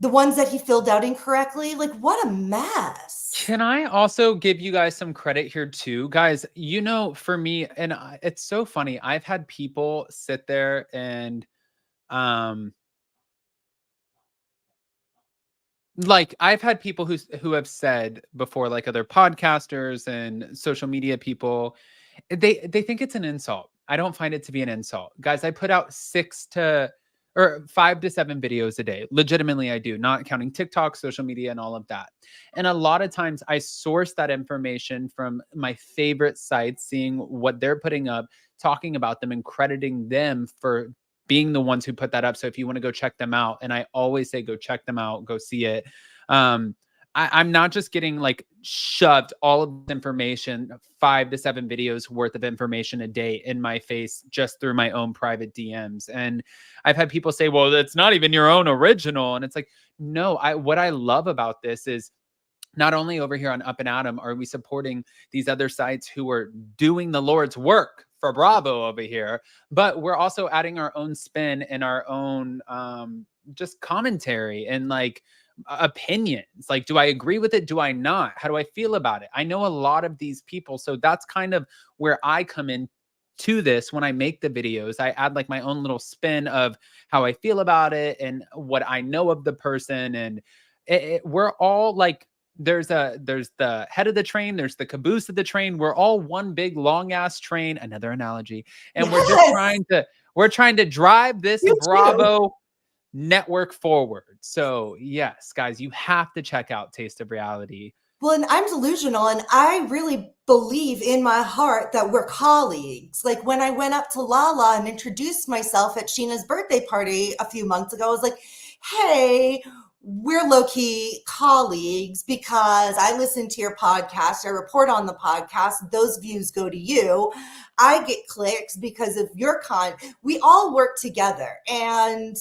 The ones that he filled out incorrectly. Like, what a mess. Can I also give you guys some credit here too? Guys, you know, for me, and it's so funny. I've had people sit there and like I've had people who have said before, like other podcasters and social media people, they think it's an insult. I don't find it to be an insult. Guys, I put out 5 to 7 videos a day. Legitimately, I do, not counting TikTok, social media, and all of that. And a lot of times I source that information from my favorite sites, seeing what they're putting up, talking about them, and crediting them for being the ones who put that up. So if you want to go check them out, and I always say, go check them out, go see it. I'm not just getting like shoved all of the information, 5 to 7 videos worth of information a day in my face just through my own private DMs. And I've had people say, well, that's not even your own original. And it's like, no, what I love about this is not only over here on Up and Adam are we supporting these other sites who are doing the Lord's work for Bravo over here, but we're also adding our own spin and our own just commentary and like opinions. Like, do I agree with it? Do I not? How do I feel about it? I know a lot of these people, so that's kind of where I come in to this. When I make the videos, I add like my own little spin of how I feel about it and what I know of the person. And we're all like, there's the head of the train, there's the caboose of the train. We're all one big long ass train, another analogy, and Yes, we're trying to drive this you too. Bravo network forward. So yes, guys, you have to check out Taste of Reality. Well, and I'm delusional, and I really believe in my heart that we're colleagues. Like when I went up to Lala and introduced myself at Sheena's birthday party a few months ago, I was like, hey, we're low key colleagues because I listen to your podcast, I report on the podcast, those views go to you. I get clicks because of your we all work together, and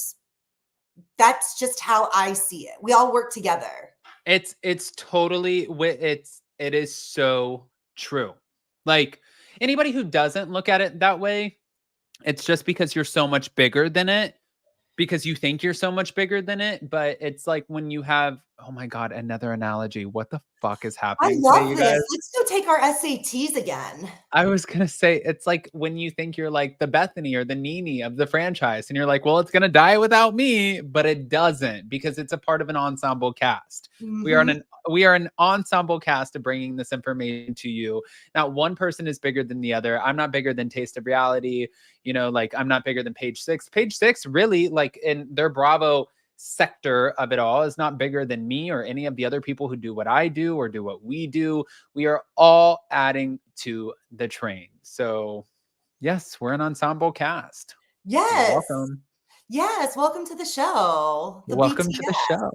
that's just how I see it. We all work together. It's totally it is so true. Like anybody who doesn't look at it that way, it's just because you're so much bigger than it, because you think you're so much bigger than it. But it's like when you have, oh my God, another analogy. What the fuck is I happening today, love you this. guys? Let's go take our SATs again. I was gonna say it's like when you think you're like the Bethany or the Nene of the franchise, and you're like, well, it's gonna die without me, but it doesn't because it's a part of an ensemble cast. Mhm. We are an ensemble cast of bringing this information to you. Not one person is bigger than the other. I'm not bigger than Taste of Reality. You know, like I'm not bigger than Page Six. Page Six, really, like in their Bravo sector of it all, is not bigger than me or any of the other people who do what I do or do what we do. We are all adding to the train. So, yes, we're an ensemble cast. You're Yes. welcome. Yes, welcome to the show, the Welcome to the BTS, show.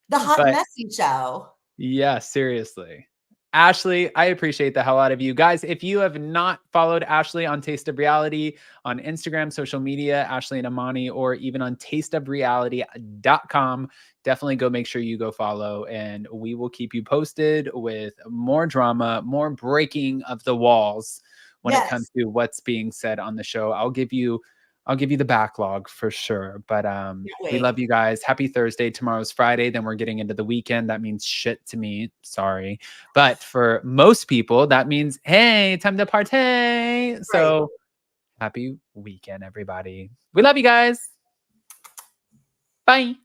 the hot and But messy show. yeah, seriously. Ashley, I appreciate the hell out of you guys. If you have not followed Ashley on Taste of Reality on Instagram, social media, Ashley and Amani, or even on tasteofreality.com, definitely go make sure you go follow, and we will keep you posted with more drama, more breaking of the walls when it comes Yes, to what's being said on the show. I'll give you the backlog for sure. But can't we wait. love you guys. Happy Thursday. Tomorrow's Friday. Then we're getting into the weekend. That means shit to me. Sorry. But for most people, that means, hey, time to party. Right. So happy weekend, everybody. We love you guys. Bye.